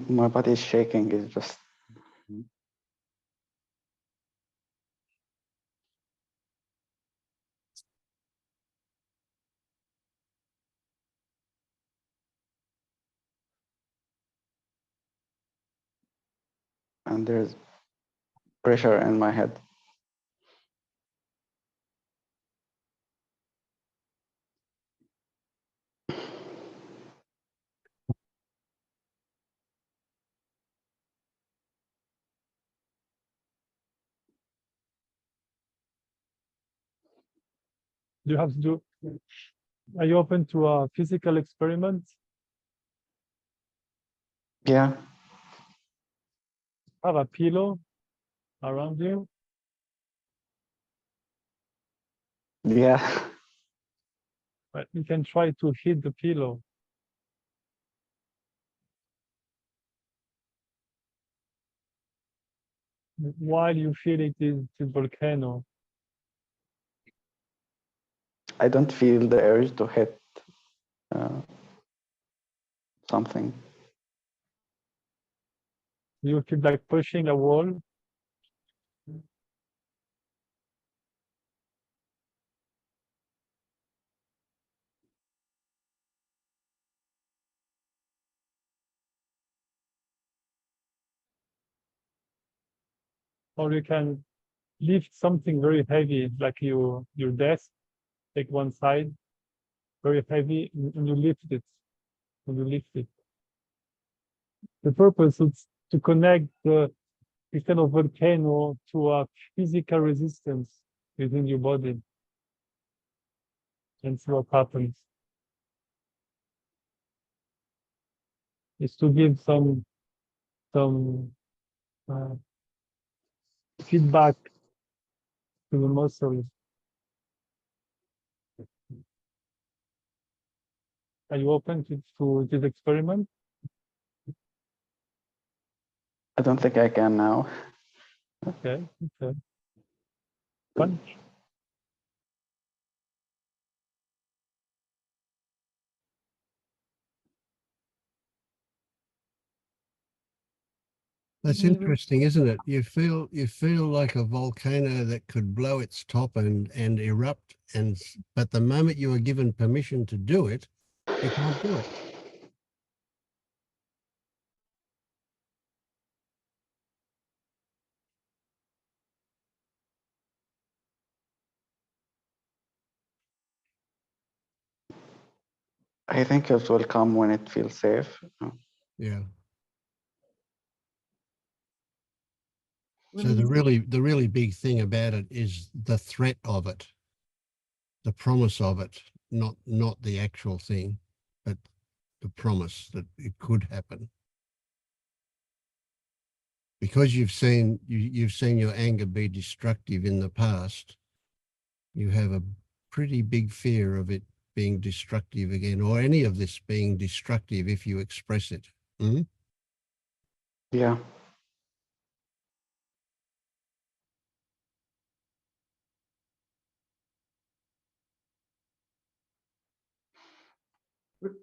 My body is shaking. It's just and there's pressure in my head. You have to do. Are you open to a physical experiment? Yeah, Have a pillow around you. yeah. But you can try to hit the pillow. While you feel it is the volcano. I don't feel the urge to hit something. You feel like pushing a wall. Or you can lift something very heavy, like your desk, take one side, very heavy, and you lift it. And you lift it. The purpose is to connect the instead of volcano to a physical resistance within your body and see what happens. Is to give some uh, feedback to the muscles. Are you open to this experiment? I don't think I can now. Okay, okay. Fun. That's interesting, isn't it? You feel like a volcano that could blow its top and erupt, but the moment you are given permission to do it, you can't do it. I think it will come when it feels safe. Yeah. So the really big thing about it is the threat of it, the promise of it, not the actual thing, but the promise that it could happen. Because you've seen your anger be destructive in the past, you have a pretty big fear of it being destructive again, or any of this being destructive if you express it. Mm? Yeah.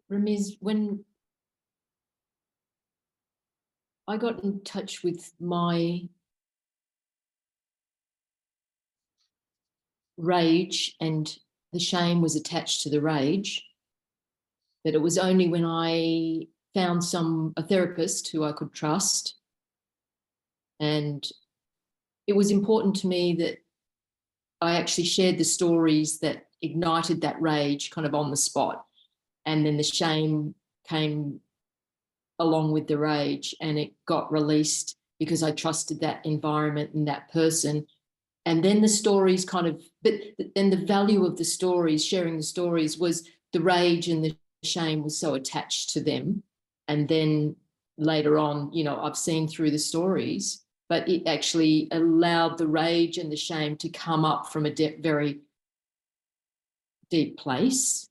Ramiz, when I got in touch with my rage and the shame was attached to the rage, that it was only when I found a therapist who I could trust. And it was important to me that I actually shared the stories that ignited that rage kind of on the spot. And then the shame came along with the rage and it got released because I trusted that environment and that person. And then the stories but then the value of the stories, sharing the stories, was the rage and the shame was so attached to them. And then later on, I've seen through the stories, but it actually allowed the rage and the shame to come up from a very deep place.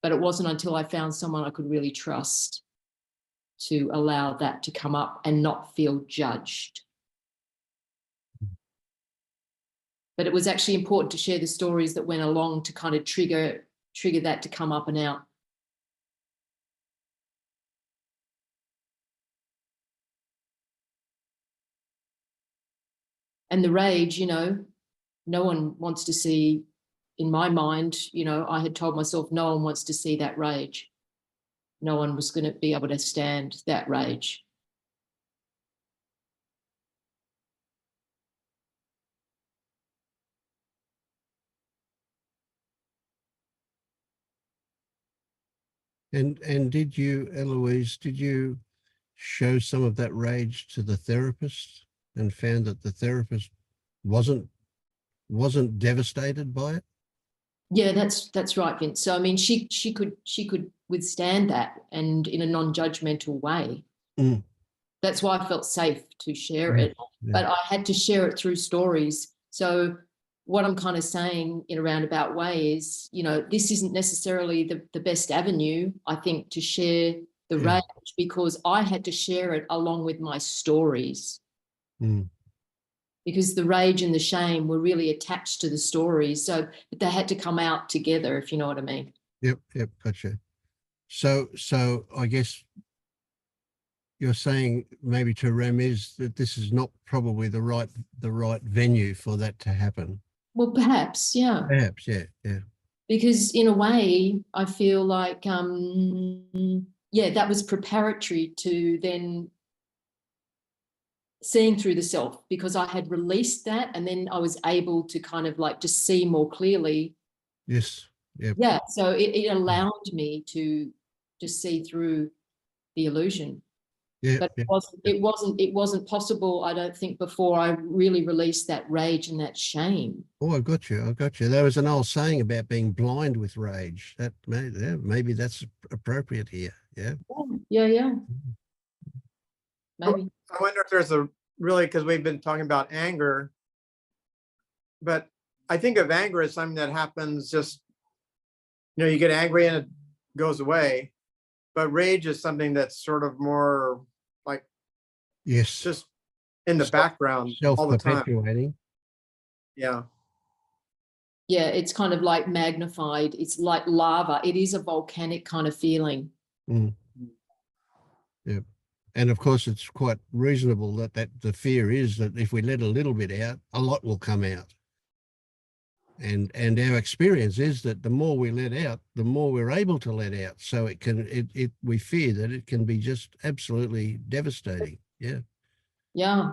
But it wasn't until I found someone I could really trust to allow that to come up and not feel judged. But it was actually important to share the stories that went along to kind of trigger that to come up and out. And the rage, no one wants to see, in my mind, I had told myself no one wants to see that rage. No one was going to be able to stand that rage. And did you, Eloise, show some of that rage to the therapist and found that the therapist wasn't devastated by it? Yeah, that's right, Vince. So I mean, she could withstand that, and in a non-judgmental way. Mm. That's why I felt safe to share it. Yeah. But I had to share it through stories. So what I'm kind of saying in a roundabout way is, this isn't necessarily the best avenue, I think, to share the rage, because I had to share it along with my stories. Mm. Because the rage and the shame were really attached to the stories. So they had to come out together, if you know what I mean. Yep, gotcha. So I guess you're saying maybe to Ramiz that this is not probably the right venue for that to happen. Well, perhaps, yeah. Perhaps, yeah. Because in a way, I feel like, that was preparatory to then seeing through the self, because I had released that and then I was able to kind of like just see more clearly. Yes. Yep. Yeah. So it allowed me to just see through the illusion. Yeah, But yeah. it wasn't possible, I don't think, before I really released that rage and that shame. Oh, I got you. I got you. There was an old saying about being blind with rage. That maybe that's appropriate here. Yeah. Yeah. Maybe. I wonder if there's a really, because we've been talking about anger, but I think of anger as something that happens just, you get angry and it goes away. But rage is something that's sort of more like Yes. just in the background all the time. Self-perpetuating. Yeah. Yeah, it's kind of like magnified. It's like lava. It is a volcanic kind of feeling. Mm. Yeah. And of course, it's quite reasonable that the fear is that if we let a little bit out, a lot will come out. And our experience is that the more we let out, the more we're able to let out. So we fear that it can be just absolutely devastating. Yeah. Yeah.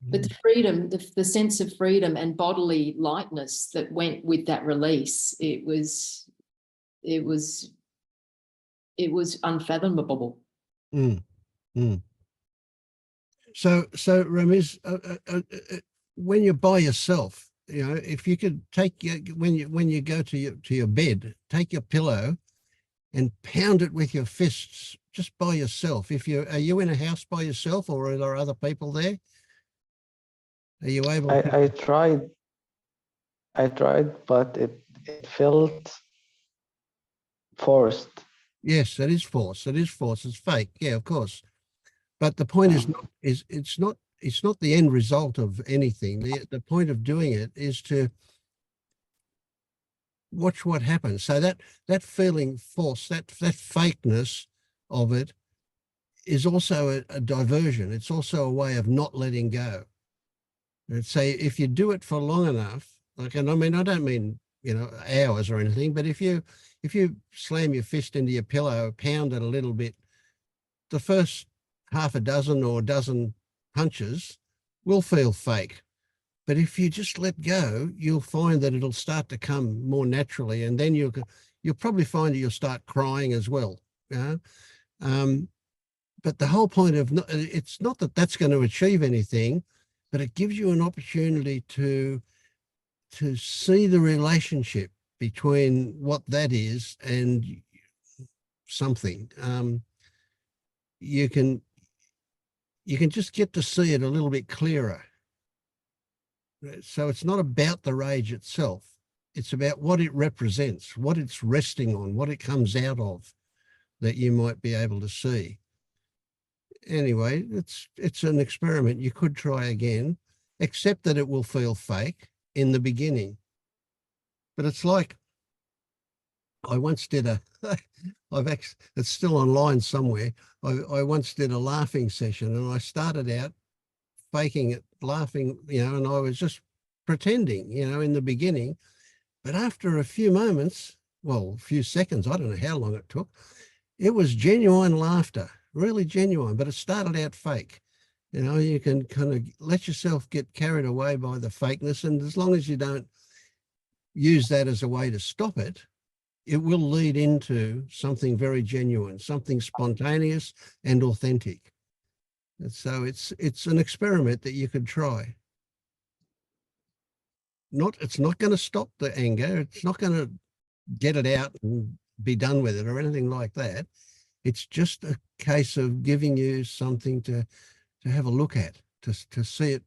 But the freedom, the sense of freedom and bodily lightness that went with that release, it was unfathomable. Mm. Mm. So Ramiz, when you're by yourself, if you could take when you go to your bed, take your pillow and pound it with your fists just by yourself. Are you in a house by yourself, or are there other people there? Are you able to? I tried, but it felt forced. Yes, it is force. It is force. It's fake. Yeah, of course. But the point it's not the end result of anything. The point of doing it is to watch what happens. So that feeling force, that fakeness of it is also a diversion. It's also a way of not letting go. And say if you do it for long enough, and I mean I don't mean hours or anything, but if you slam your fist into your pillow, pound it a little bit, the first half a dozen or a dozen punches will feel fake. But if you just let go, you'll find that it'll start to come more naturally, and then you'll probably find that you'll start crying as well. But the whole point of it's not that that's going to achieve anything, but it gives you an opportunity to see the relationship between what that is and something. You can just get to see it a little bit clearer. So it's not about the rage itself. It's about what it represents, what it's resting on, what it comes out of that you might be able to see. Anyway, it's an experiment. You could try again, except that it will feel fake in the beginning. But it's like I once did it's still online somewhere. I once did a laughing session, and I started out faking it, laughing, and I was just pretending, in the beginning. But after a few moments, a few seconds, I don't know how long it took, it was genuine laughter, really genuine, but it started out fake. You can kind of let yourself get carried away by the fakeness, and as long as you don't use that as a way to stop it, it will lead into something very genuine, something spontaneous and authentic. And so it's an experiment that you could try. It's not going to stop the anger. It's not going to get it out and be done with it or anything like that. It's just a case of giving you something to have a look at, to see it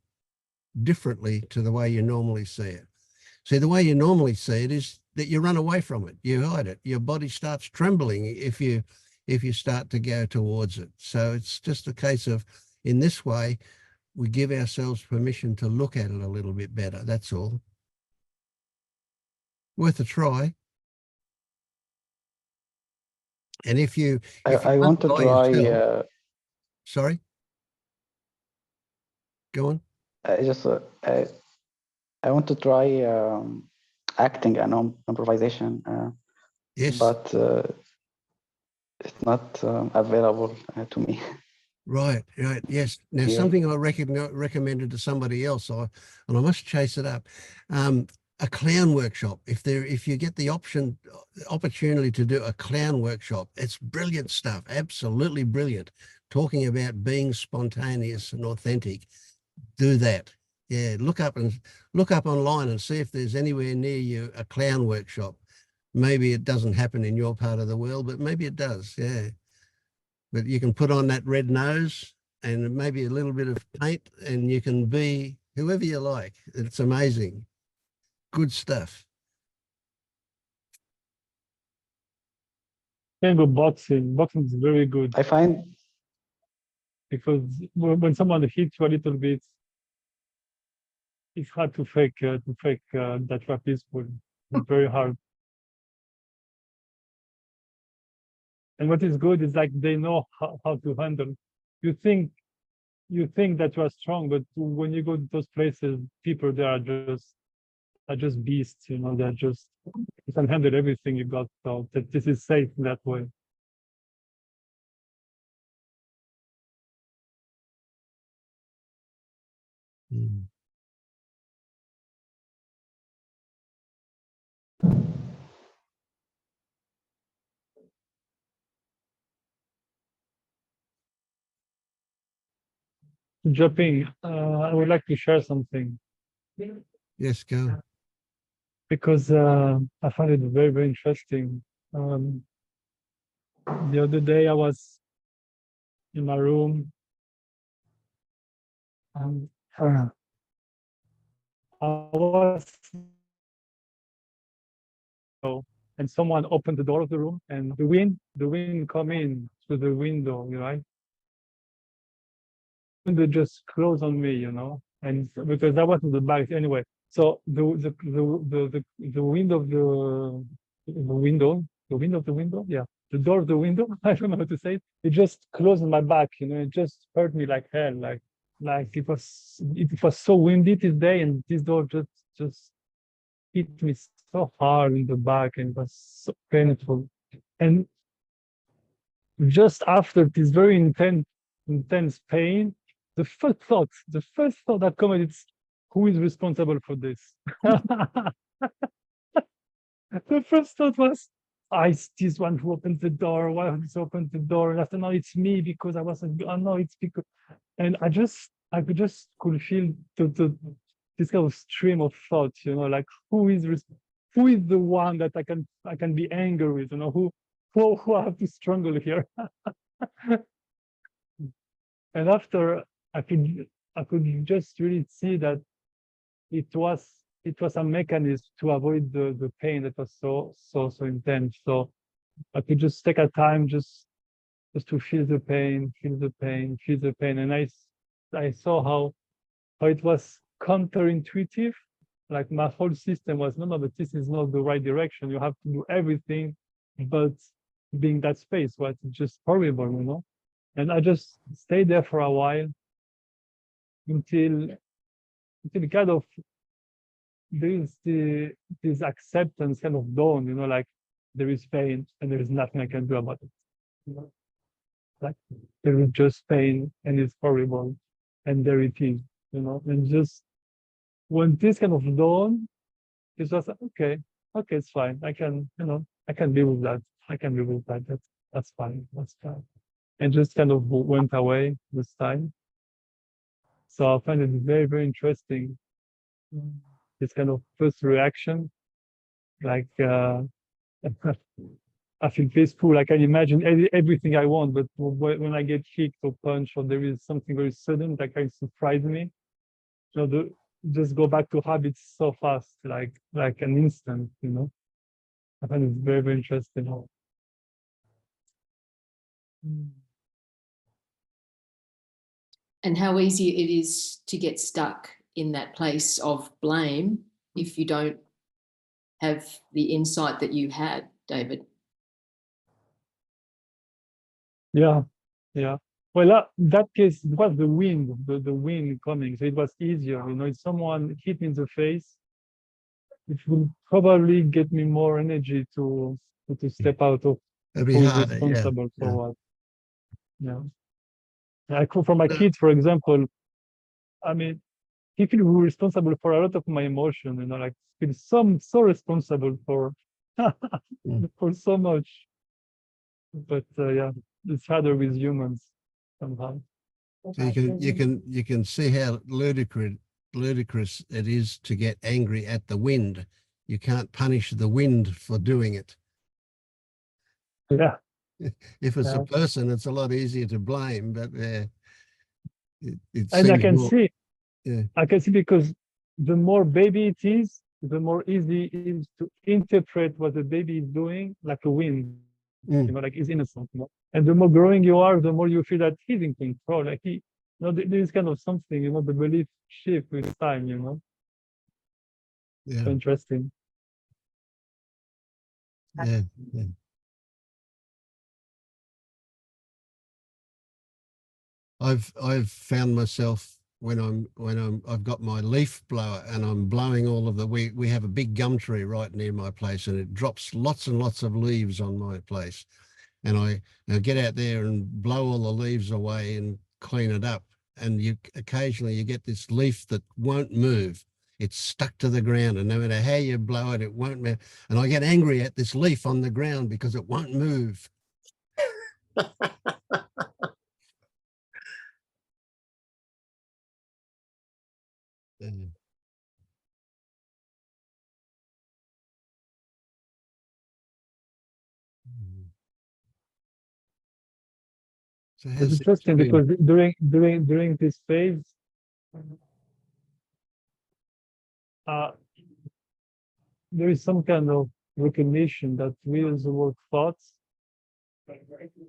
differently to the way you normally see it. See, the way you normally see it is that you run away from it, you hide it. Your body starts trembling if you start to go towards it. So it's just a case of, in this way, we give ourselves permission to look at it a little bit better. That's all. Worth a try. And if you I want to try. Sorry. Go on. I want to try acting and improvisation. Yes. But it's not available to me. Right. Yes. Now, something I recommended to somebody else, and I must chase it up. A clown workshop. If you get the opportunity to do a clown workshop, it's brilliant stuff. Absolutely brilliant. talking about being spontaneous and authentic, do that. Yeah, look up online and see if there's anywhere near you a clown workshop. Maybe it doesn't happen in your part of the world, but maybe it does. Yeah. But you can put on that red nose and maybe a little bit of paint and you can be whoever you like. It's amazing. Good stuff. Can go boxing. Boxing is very good I find because when someone hits you a little bit, it's hard to fake that you are peaceful. It's very hard. And what is good is like they know how to handle. You think that you are strong, but when you go to those places, people there are just beasts, you know, they're just, you can handle everything you got. So that this is safe in that way. Mm. Jumping, I would like to share something Yes, go. because I find it very, very interesting. The other day I was in my room and I was and someone opened the door of the room and the wind come in through the window, you know, and they just closed on me, you know, and because I was in the back anyway. So the wind of the window, yeah, the door of the window, I don't know how to say it. It just closed on my back, you know, it just hurt me like hell, like it was so windy this day, and this door just hit me so hard in the back, and it was so painful. And just after this very intense pain, the first thought that comes is, who is responsible for this? The first thought was, this one who opened the door, why has opened the door? And after, no, it's me because I wasn't, oh no, it's because, and I could feel this kind of stream of thoughts, you know, like who is the one that I can be angry with, you know, who I have to struggle here. And after I could just really see that it was a mechanism to avoid the pain that was so intense. So I could just take a time just to feel the pain, and I saw how it was counterintuitive. Like my whole system was, no, but this is not the right direction. You have to do everything, but being that space was just horrible, you know. And I just stayed there for a while until kind of there is this acceptance kind of dawn, you know, like there is pain and there is nothing I can do about it. You know? Like there is just pain and it's horrible, and there it is, you know. And just when this kind of dawn, it's just okay, it's fine. I can, you know, I can live with that. That's fine. And just kind of went away this time. So I find it very, very interesting. This kind of first reaction, like I feel peaceful. I can imagine everything I want, but when I get kicked or punched or there is something very sudden that can surprise me, you know, just go back to habits so fast, like an instant, you know. I find it very, very interesting. And how easy it is to get stuck in that place of blame if you don't have the insight that you had, David. Yeah. Well, that case was the wind coming, so it was easier. You know, if someone hit me in the face, it will probably get me more energy to step out of It'd be who is harder. responsible Yeah. for what. Yeah. For my kids, for example, I mean, he feels responsible for a lot of my emotion, you know, like feels so responsible for for so much. But yeah, it's harder with humans. somehow. So you can see how ludicrous it is to get angry at the wind. You can't punish the wind for doing it. Yeah. If it's Yeah. a person, it's a lot easier to blame, but it And I seems can more, see, yeah. I can see because the more baby it is, the more easy it is to interpret what the baby is doing, like a wind, Mm. you know, like he's innocent, you know. And the more growing you are, the more you feel that he's in control. Like he, you know, this kind of something, you know, the belief shift with time, you know. Yeah. So interesting. Yeah. Yeah. I've found myself when I've got my leaf blower and I'm blowing all of the, we have a big gum tree right near my place and it drops lots and lots of leaves on my place. And I get out there and blow all the leaves away and clean it up. And occasionally you get this leaf that won't move. It's stuck to the ground, and no matter how you blow it, it won't move. And I get angry at this leaf on the ground because it won't move. Yeah. So It's how's things interesting been? because during this phase, there is some kind of recognition that we use the word thoughts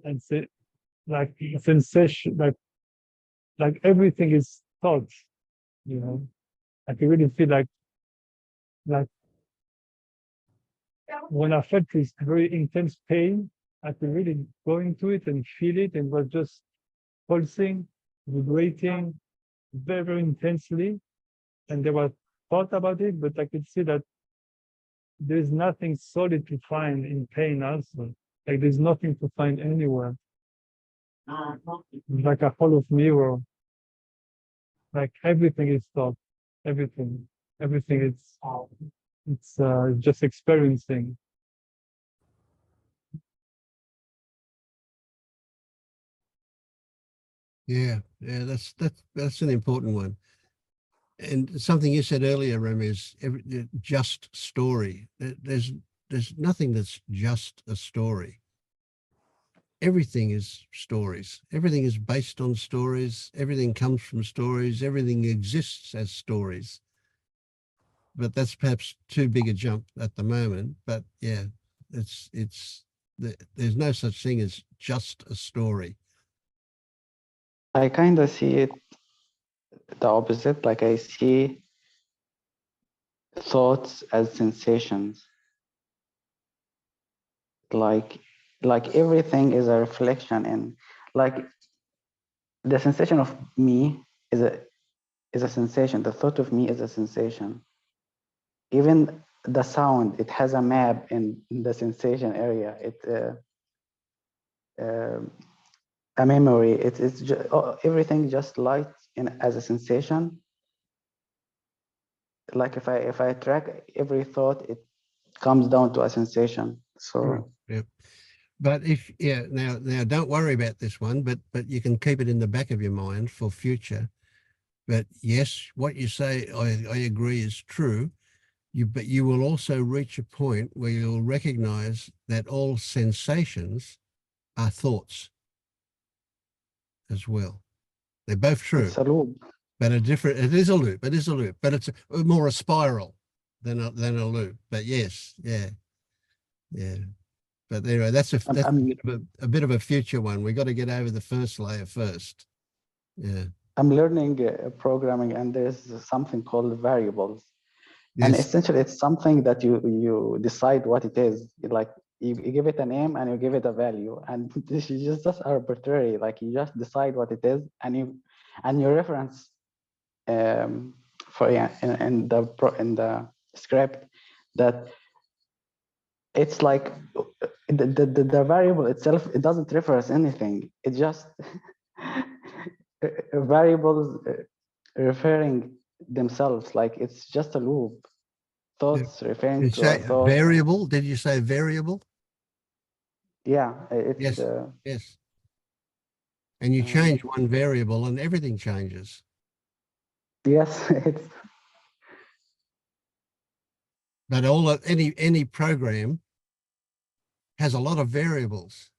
and say like sensation, like everything is thoughts, you know. I can really feel like when I felt this very intense pain, I could really go into it and feel it, and was just pulsing, vibrating very, very intensely. And there was thought about it, but I could see that there's nothing solid to find in pain also. Like there's nothing to find anywhere. It's like a hollow mirror. Like everything is thought. Everything. Everything it's just experiencing. Yeah, yeah, that's an important one. And something you said earlier, Rem, is just story. There's nothing that's just a story. Everything is stories. Everything is based on stories. Everything comes from stories. Everything exists as stories. But that's perhaps too big a jump at the moment. But yeah, there's no such thing as just a story. I kind of see it the opposite. Like I see thoughts as sensations. Like everything is a reflection, and like the sensation of me is a sensation. The thought of me is a sensation. Even the sound, it has a map in the sensation area. A memory. It's just, everything just light in as a sensation. Like if I track every thought, it comes down to a sensation. So Yeah. But now don't worry about this one, but you can keep it in the back of your mind for future. But yes, what you say, I agree is true. But you will also reach a point where you'll recognize that all sensations are thoughts as well. They're both true, it's a loop. but a different. It is a loop. It is a loop, but it's more a spiral than a loop. But yes, yeah. But anyway, that's a bit of a future one. We got to get over the first layer first. Yeah. I'm learning programming, and there's something called variables. And Yes. essentially, it's something that you decide what it is. Like you give it a name and you give it a value, and this is just arbitrary. Like you just decide what it is, and you reference for in the script that it's like the variable itself. It doesn't reference anything. It just variables referring themselves. Like it's just a loop. Thoughts referring You to a say thought. variable? Did you say variable? Yeah, it's Yes. Yes. And you change one variable and everything changes. Yes, it's But any program has a lot of variables.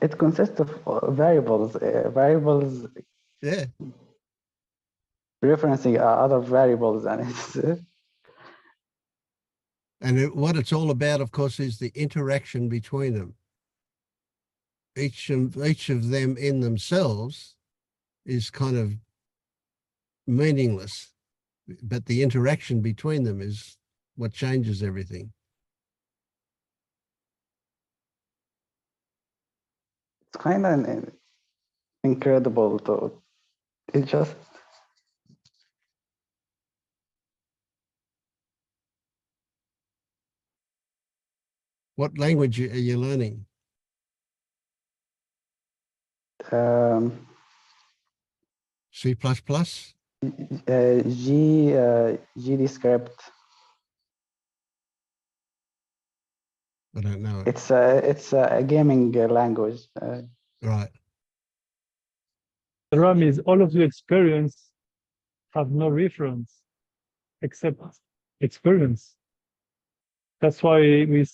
it consists of variables, variables Yeah. referencing other variables, and it's And what it's all about, of course, is the interaction between them. Each of them in themselves is kind of meaningless, but the interaction between them is what changes everything. kind of incredible to it just What language are you learning? um, C++? GD script. I don't know it. It's a gaming language. Right. The RAM is all of the experience have no reference except experience. That's why we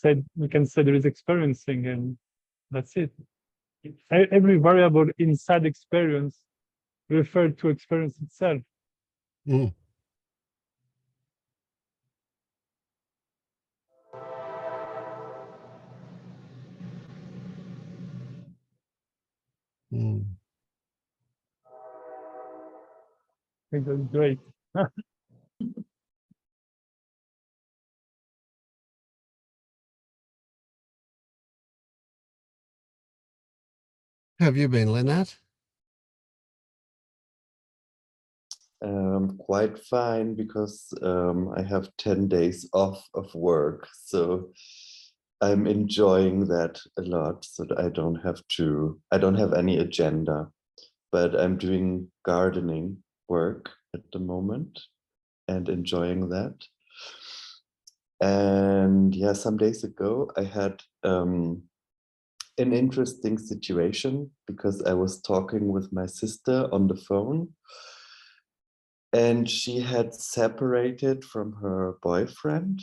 can say there is experiencing, and that's it. Every variable inside experience referred to experience itself. Mm. Mm. I think that's great. How have you been, Lennart? Quite fine, because I have 10 days off of work, so I'm enjoying that a lot, so that I don't have any agenda, but I'm doing gardening work at the moment and enjoying that. And yeah, some days ago I had an interesting situation, because I was talking with my sister on the phone, and she had separated from her boyfriend.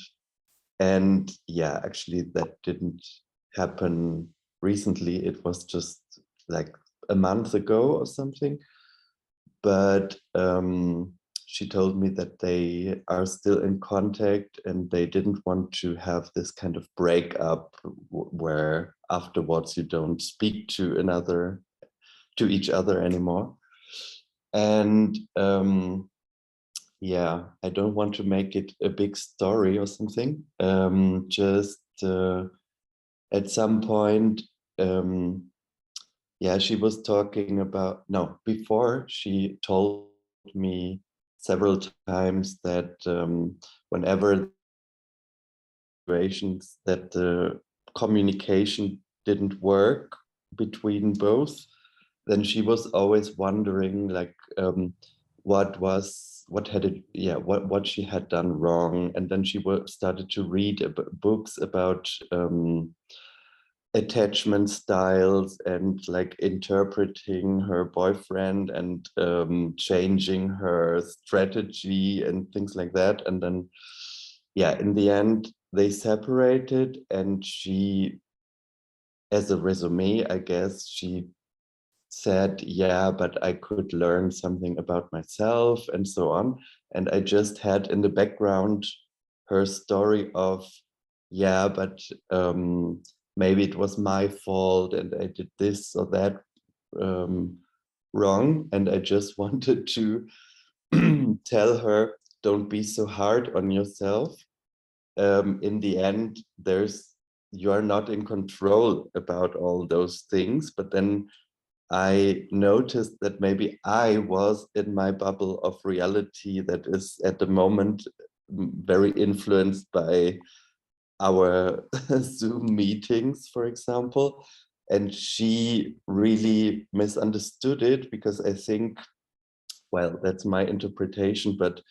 And yeah, actually that didn't happen recently. It was just like a month ago or something. But she told me that they are still in contact, and they didn't want to have this kind of breakup where afterwards you don't speak to each other anymore. And yeah, I don't want to make it a big story or something. Just at some point, yeah, she was talking about, no, before she told me several times that whenever situations that the communication didn't work between both, then she was always wondering, like, what she had done wrong. And then she started to read books about attachment styles, and like interpreting her boyfriend, and changing her strategy and things like that. And then yeah, in the end they separated, and she, as a resume, I guess, she said, yeah, but I could learn something about myself and so on. And I just had in the background her story of, yeah, but maybe it was my fault and I did this or that wrong. And I just wanted to tell her, don't be so hard on yourself. In the end, you are not in control about all those things. But then I noticed that maybe I was in my bubble of reality that is at the moment very influenced by our Zoom meetings, for example. And she really misunderstood it, because I think, well, that's my interpretation, but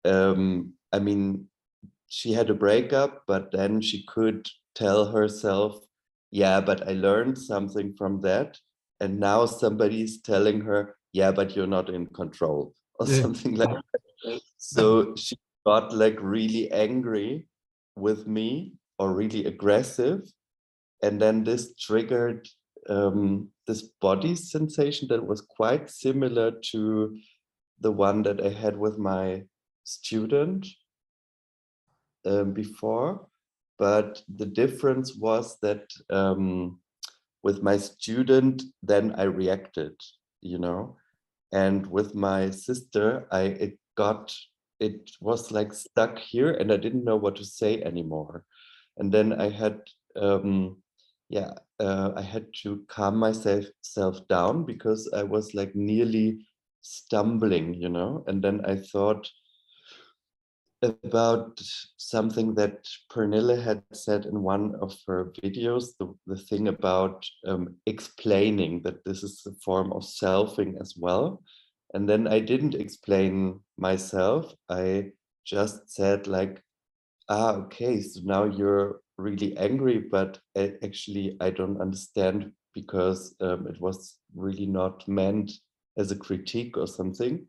I mean, she had a breakup, but then she could tell herself, yeah, but I learned something from that. And now somebody's telling her, yeah, but you're not in control or Yeah. something like that. So she got like really angry with me or really aggressive. And then this triggered this body sensation that was quite similar to the one that I had with my student before. But the difference was that with my student, then I reacted, you know, and with my sister, it was like stuck here and I didn't know what to say anymore. And then I had, I had to calm myself down because I was like nearly stumbling, you know, and then I thought about something that Pernille had said in one of her videos, the thing about explaining that this is a form of selfing as well. And then I didn't explain myself. I just said like, okay, so now you're really angry, but actually I don't understand because it was really not meant as a critique or something.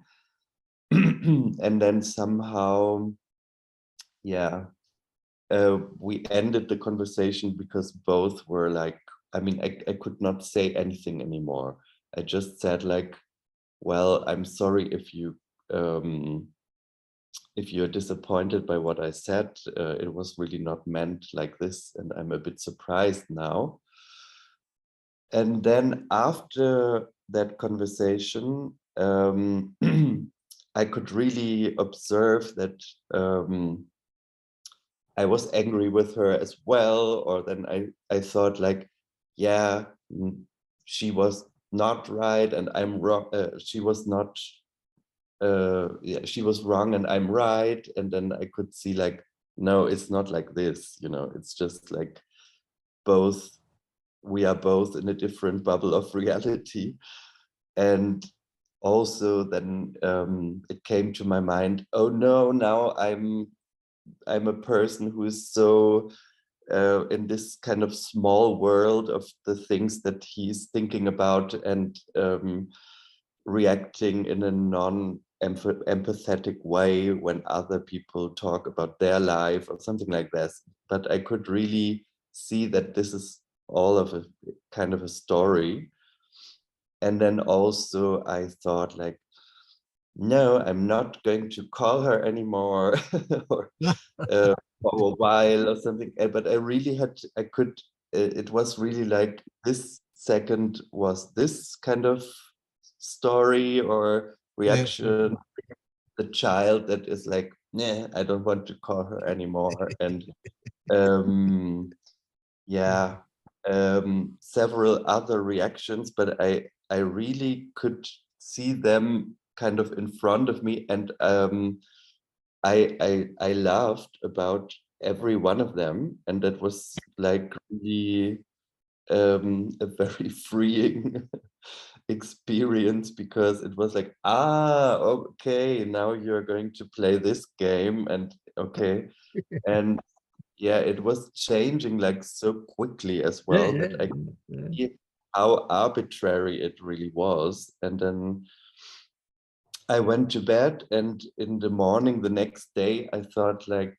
And then somehow, yeah, we ended the conversation because both were like, I mean, I could not say anything anymore. I just said like, well, I'm sorry if you're disappointed by what I said. It was really not meant like this, and I'm a bit surprised now. And then after that conversation, I could really observe that I was angry with her as well, or then I thought like, yeah, she was not right and I'm wrong. She was not, yeah, she was wrong and I'm right. And then I could see like, no, it's not like this, you know, it's just like we are both in a different bubble of reality. And also then it came to my mind, oh no, now I'm a person who is so in this kind of small world of the things that he's thinking about and reacting in a non-empathetic way when other people talk about their life or something like this. But I could really see that this is all of a kind of a story. And then also I thought like, no, I'm not going to call her anymore or for a while or something. But I really it was really like this second was this kind of story or reaction. The child that is like, nah, I don't want to call her anymore. And yeah, several other reactions, but I really could see them kind of in front of me, and I laughed about every one of them, and that was like really a very freeing experience, because it was like, okay, now you're going to play this game, and okay. And yeah, it was changing like so quickly as well that I could see how arbitrary it really was. And then I went to bed, and in the morning the next day I thought like,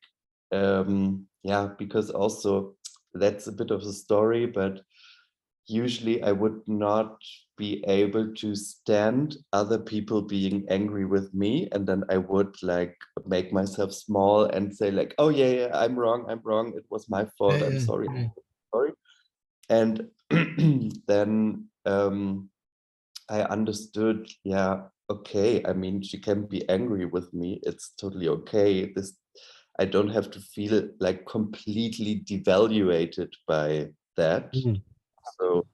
yeah, because also that's a bit of a story, but usually I would not be able to stand other people being angry with me, and then I would like make myself small and say like, oh yeah, I'm wrong, it was my fault, I'm sorry. And then I understood, yeah, okay, I mean, she can be angry with me, it's totally okay. I don't have to feel like completely devaluated by that. So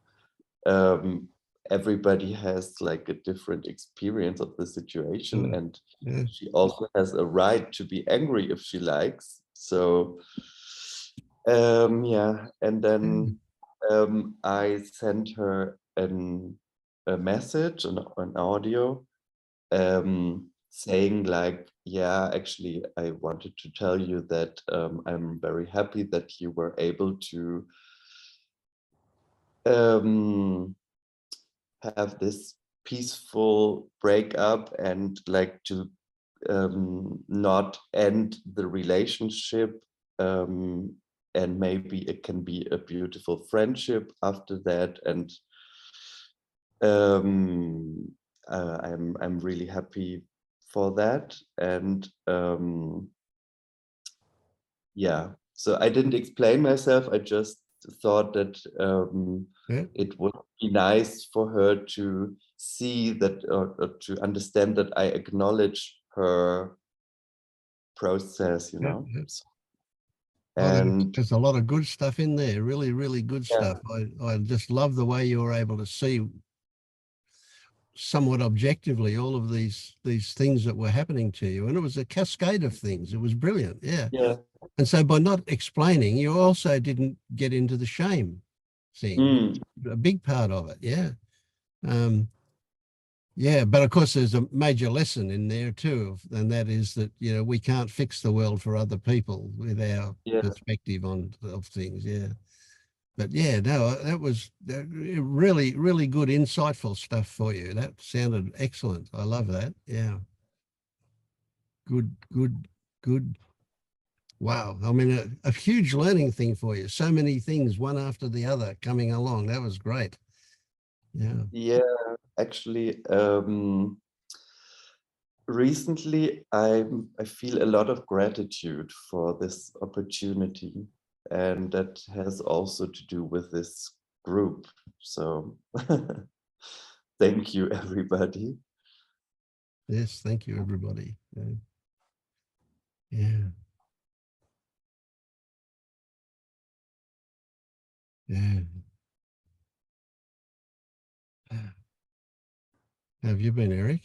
everybody has like a different experience of the situation, and she also has a right to be angry if she likes. So yeah, and then I sent her a message, an audio, saying like, yeah, actually I wanted to tell you that I'm very happy that you were able to have this peaceful breakup and like to not end the relationship, and maybe it can be a beautiful friendship after that. And I'm really happy for that. And yeah, so I didn't explain myself. I just thought that it would be nice for her to see that, or to understand that I acknowledge her process, you know. And there's a lot of good stuff in there, really, really good stuff. I just love the way you were able to see somewhat objectively all of these things that were happening to you. And it was a cascade of things. It was brilliant. Yeah. And so by not explaining, you also didn't get into the shame thing. A big part of it. Yeah. Yeah, but of course there's a major lesson in there too, and that is that, you know, we can't fix the world for other people with our perspective of things. Yeah. But yeah, no, that was really, really good, insightful stuff for you. That sounded excellent. I love that. Yeah. Good, good, good. Wow. I mean, a huge learning thing for you. So many things, one after the other coming along. That was great. Yeah. Yeah, actually, recently I feel a lot of gratitude for this opportunity, and that has also to do with this group. So thank you, everybody. Yes, thank you, everybody. Yeah. Yeah. Have you been, Eric?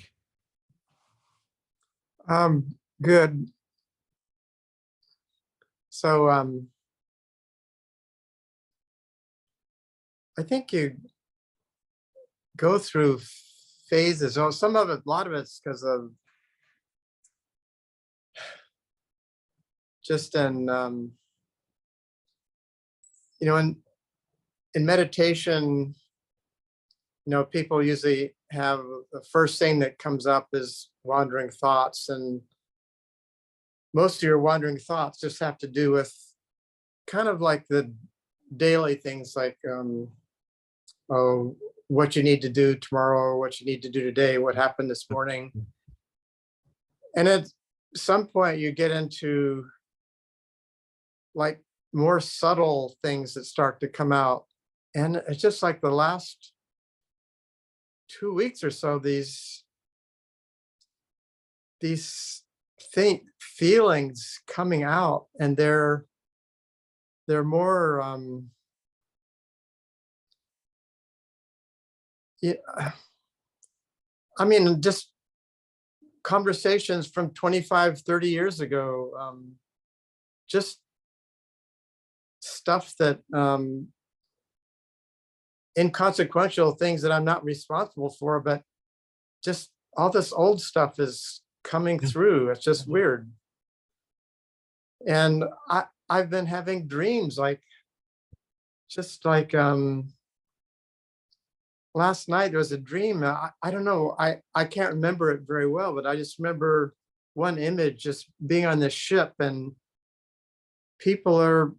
Good. So I think you go through phases. Oh, some of it, a lot of it's because of just in you know, in meditation, you know, people usually have the first thing that comes up is wandering thoughts, and most of your wandering thoughts just have to do with kind of like the daily things, like oh, what you need to do tomorrow, what you need to do today, what happened this morning. And at some point you get into like more subtle things that start to come out. And it's just like the last 2 weeks or so, these feelings coming out, and they're more yeah, I mean, just conversations from 25, 30 years ago, just stuff that inconsequential things that I'm not responsible for, but just all this old stuff is coming through. It's just weird. And I've been having dreams, like just like last night there was a dream. I don't know, I can't remember it very well, but I just remember one image, just being on this ship and people are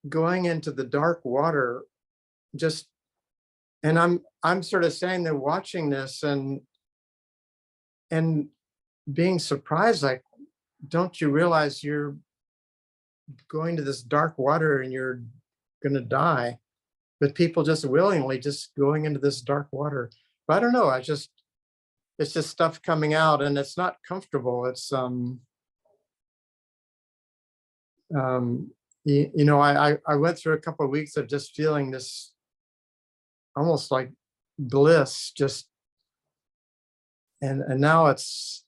going into the dark water, just, and I'm sort of standing there watching this and being surprised, like, don't you realize you're going to this dark water and you're gonna die? But people just willingly just going into this dark water. But I don't know, it's just stuff coming out, and it's not comfortable. It's you know, I went through a couple of weeks of just feeling this almost like bliss, just, and now it's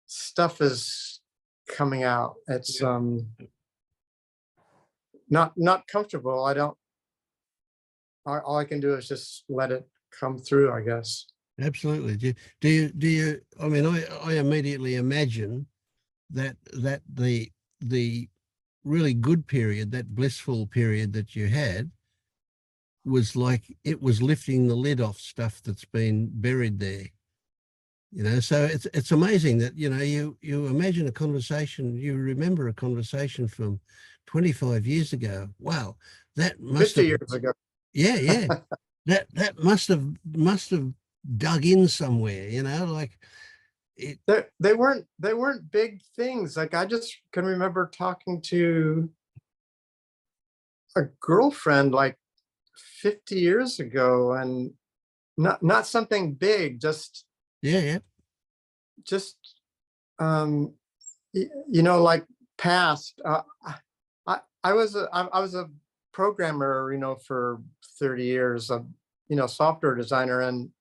stuff is coming out. It's not comfortable. I don't, all I can do is just let it come through, I guess. Absolutely. Do you, I mean, I immediately imagine that the really good period, that blissful period that you had, was like it was lifting the lid off stuff that's been buried there. You know, so it's amazing that, you know, you imagine a conversation, you remember a conversation from 25 years ago. Wow, that must 50 have, years ago. yeah. That must have dug in somewhere, you know, like it. They weren't big things. Like I just can remember talking to a girlfriend like 50 years ago, and not something big, just Yeah. you know, like past. I was a programmer, you know, for 30 years, of, you know, software designer, and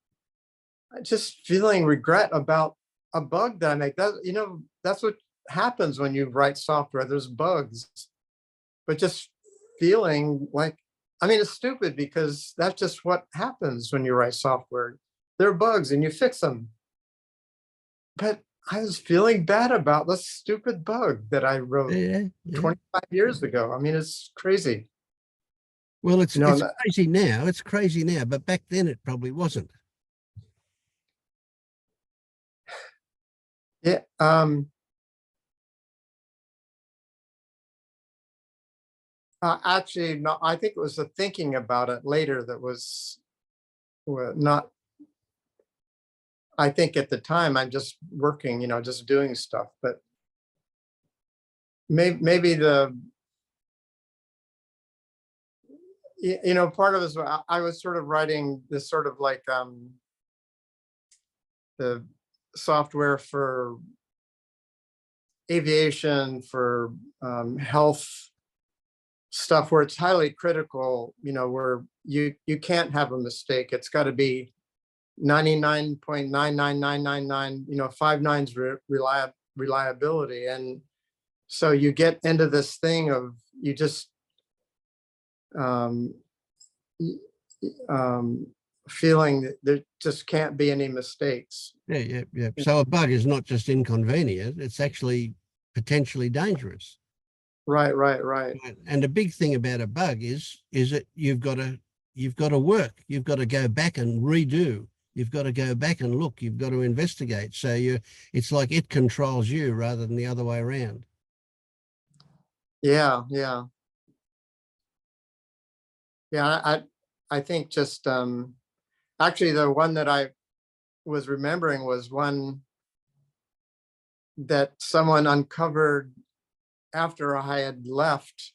just feeling regret about a bug that I make. That, you know, that's what happens when you write software. There's bugs, but just feeling like, I mean, it's stupid because that's just what happens when you write software. There are bugs and you fix them. But I was feeling bad about the stupid bug that I wrote Yeah. 25 years ago. I mean, it's crazy. Well, it's You know, it's crazy now. It's crazy now, but back then it probably wasn't. yeah. Actually, no, I think it was the thinking about it later that was not. I think at the time I'm just working, you know, just doing stuff, but maybe the, you know, part of it is I was sort of writing this sort of like the software for aviation, for health stuff where it's highly critical, you know, where you can't have a mistake. It's got to be 99.99999, you know, 5 nines reliability. And so you get into this thing of you just feeling that there just can't be any mistakes. Yeah. So a bug is not just inconvenient; it's actually potentially dangerous. Right. And the big thing about a bug is that you've got to work. You've got to go back and redo. You've got to go back and look. You've got to investigate. So it's like it controls you rather than the other way around. Yeah. I think just actually the one that I was remembering was one that someone uncovered after I had left,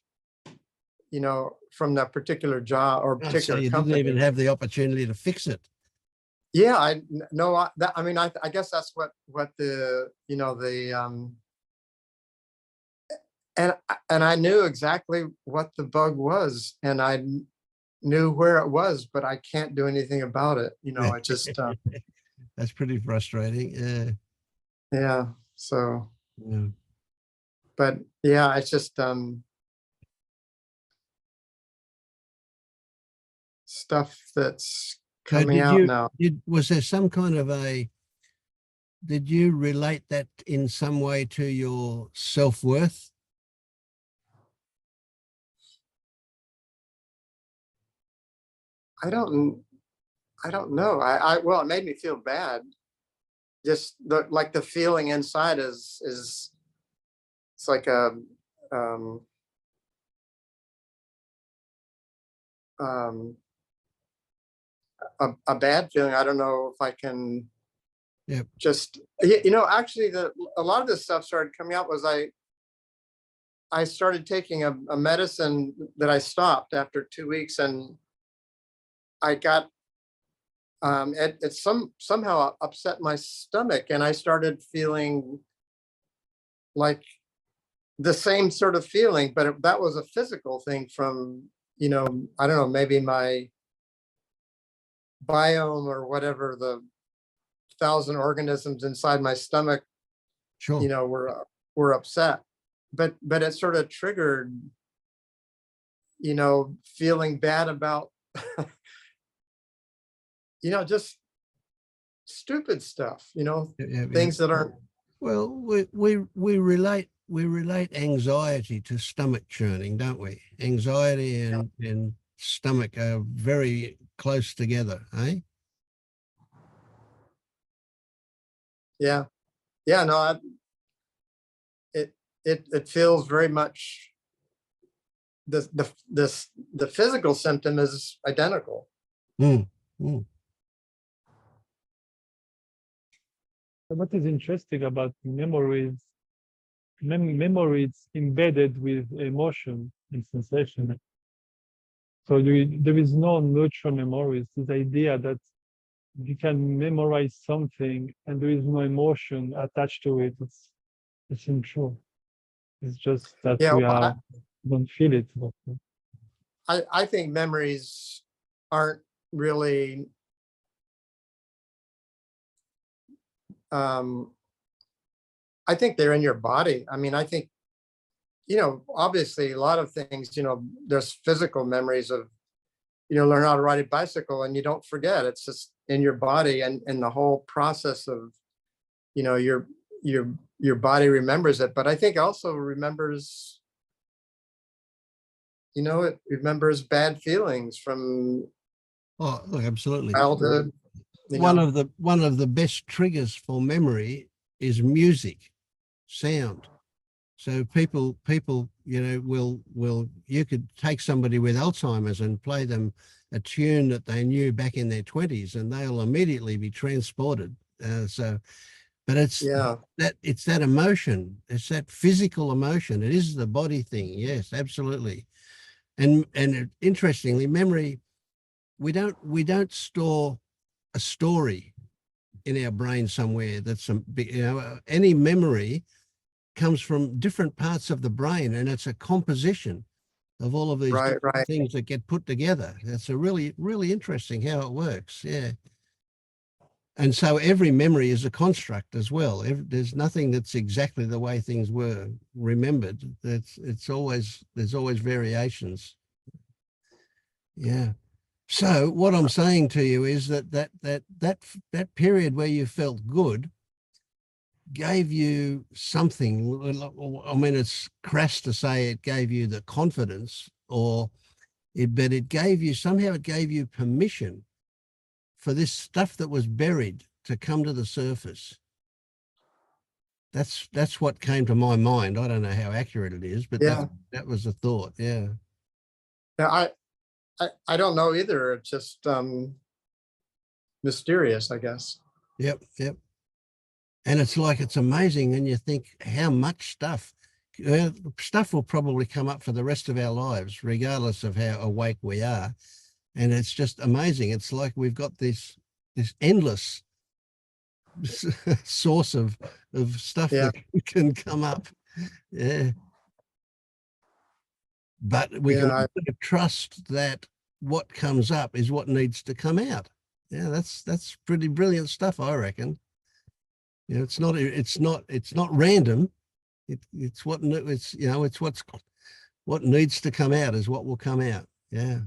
you know, from that particular job or particular So you company. didn't even have the opportunity to fix it. Yeah, I mean, I guess that's what the, you know, the and I knew exactly what the bug was, and I knew where it was, but I can't do anything about it. You know, I just That's pretty frustrating. yeah. So, Yeah. but yeah, it's just stuff that's So coming out now. was there some kind of did you relate that in some way to your self-worth? I don't know. Well, it made me feel bad. Just like the feeling inside is it's like um a bad feeling. I don't know if I can. Yep. Just, you know, actually a lot of this stuff started coming out was I started taking a medicine that I stopped after 2 weeks, and I got it somehow upset my stomach, and I started feeling like the same sort of feeling, but that was a physical thing from, you know, I don't know, maybe my biome or whatever, the 1,000 organisms inside my stomach, Sure. you know, were upset, but it sort of triggered, you know, feeling bad about you know, just stupid stuff, you know, things that aren't. Well, we relate anxiety to stomach churning, don't we? Anxiety and stomach are very close together, eh? Yeah. Yeah, no, it feels very much, the physical symptom is identical. Mm, mm. What is interesting about memories, memories embedded with emotion and sensation. So there is no neutral memories. This idea that you can memorize something and there is no emotion attached to it. It's untrue. It's just that Yeah, we well, don't feel it. I think memories aren't really I think they're in your body. I mean, I think, obviously a lot of things, there's physical memories of, learn how to ride a bicycle and you don't forget. It's just in your body, and the whole process of, your body remembers it. But I think also remembers, it remembers bad feelings from Oh, look, absolutely. childhood. One of the best triggers for memory is music, sound. So people, will you could take somebody with Alzheimer's and play them a tune that they knew back in their 20s, and they'll immediately be transported. But it's that emotion, it's that physical emotion. It is the body thing. Yes, absolutely. And interestingly, memory, we don't store a story in our brain somewhere that's any memory comes from different parts of the brain, and it's a composition of all of these different things that get put together. That's a really, really interesting how it works. Yeah. And so every memory is a construct as well. There's nothing that's exactly the way things were remembered. There's always variations. Yeah. So what I'm saying to you is that period where you felt good gave you something. I mean, it's crass to say it gave you the confidence, but it gave you permission for this stuff that was buried to come to the surface. That's what came to my mind. I don't know how accurate it is, but that was the thought. Yeah. Yeah, I don't know either. It's just mysterious, I guess. Yep. And it's amazing, and you think how much stuff will probably come up for the rest of our lives, regardless of how awake we are. And it's just amazing. It's like we've got this endless source of stuff that can come up. Yeah. But we can trust that what comes up is what needs to come out. Yeah, that's pretty brilliant stuff, I reckon. It's not random. It's what needs to come out is what will come out. Yeah.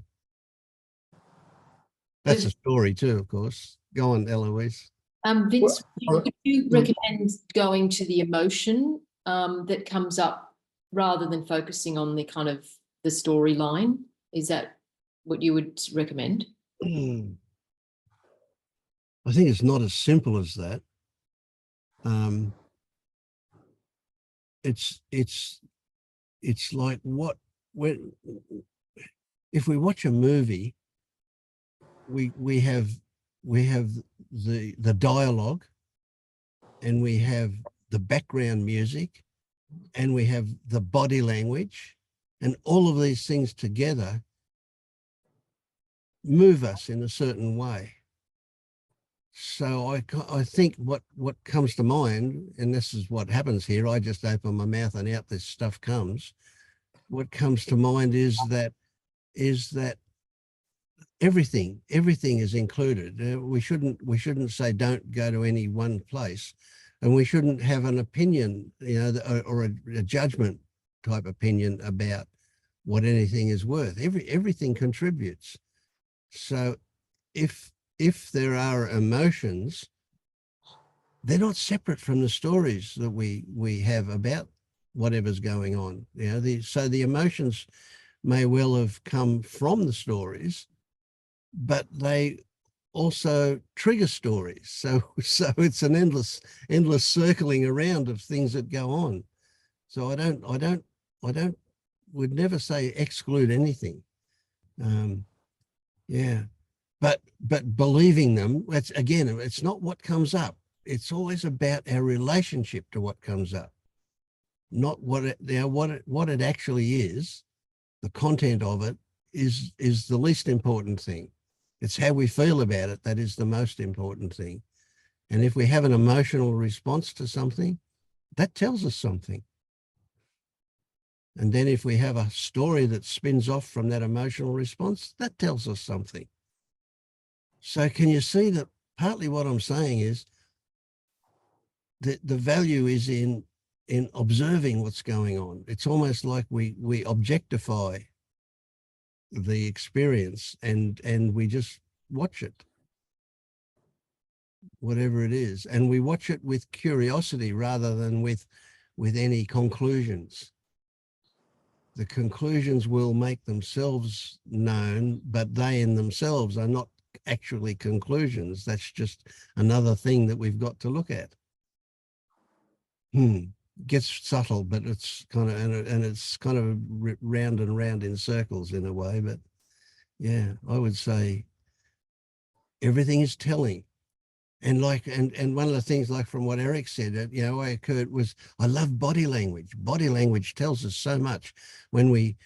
That's a story too, of course. Go on, Eloise. Vince, would you recommend going to the emotion that comes up rather than focusing on the kind of the storyline? Is that what you would recommend? I think it's not as simple as that. It's like if we watch a movie, we have the dialogue, and we have the background music, and we have the body language, and all of these things together move us in a certain way. So I think what comes to mind, and this is what happens here, I just open my mouth and out this stuff comes. What comes to mind is that everything is included. We shouldn't say don't go to any one place, and we shouldn't have an opinion, or a judgment type opinion about what anything is worth. Everything contributes. So if there are emotions, they're not separate from the stories that we have about whatever's going on. So the emotions may well have come from the stories, but they also trigger stories. So it's an endless circling around of things that go on. So I would never say exclude anything. Yeah, but believing them, that's again, it's not what comes up. It's always about our relationship to what comes up, not what it actually is. The content of it is the least important thing. It's how we feel about it that is the most important thing. And if we have an emotional response to something, that tells us something. And then if we have a story that spins off from that emotional response, that tells us something. So can you see that partly what I'm saying is that the value is in observing what's going on. It's almost like we objectify the experience and we just watch it, whatever it is. And we watch it with curiosity rather than with any conclusions. The conclusions will make themselves known, but they in themselves are not actually conclusions. That's just another thing that we've got to look at. Gets subtle, but it's kind of, and it's kind of round and round in circles in a way. But yeah, I would say everything is telling. And and one of the things, like from what Eric said, what occurred was, I love body language. Body language tells us so much. When we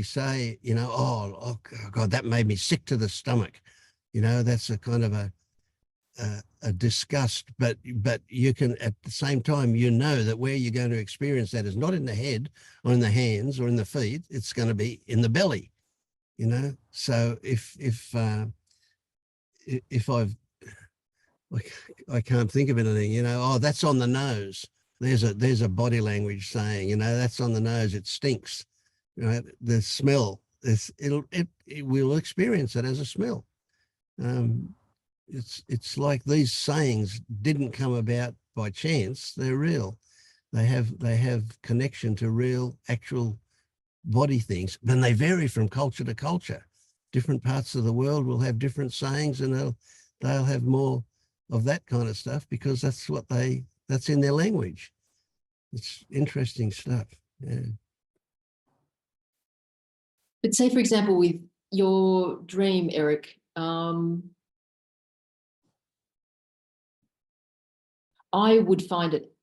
say, oh God, that made me sick to the stomach. That's a kind of a disgust, but you can, at the same time, that where you're going to experience that is not in the head or in the hands or in the feet. It's going to be in the belly. So if I've, I can't think of anything, oh, that's on the nose. There's a body language saying, that's on the nose. It stinks. The smell, we'll experience it as a smell. It's like these sayings didn't come about by chance. They're real. They have connection to real, actual body things. And they vary from culture to culture. Different parts of the world will have different sayings, and they'll have more of that kind of stuff because that's in their language. It's interesting stuff. Yeah. But say, for example, with your dream, Eric, I would find it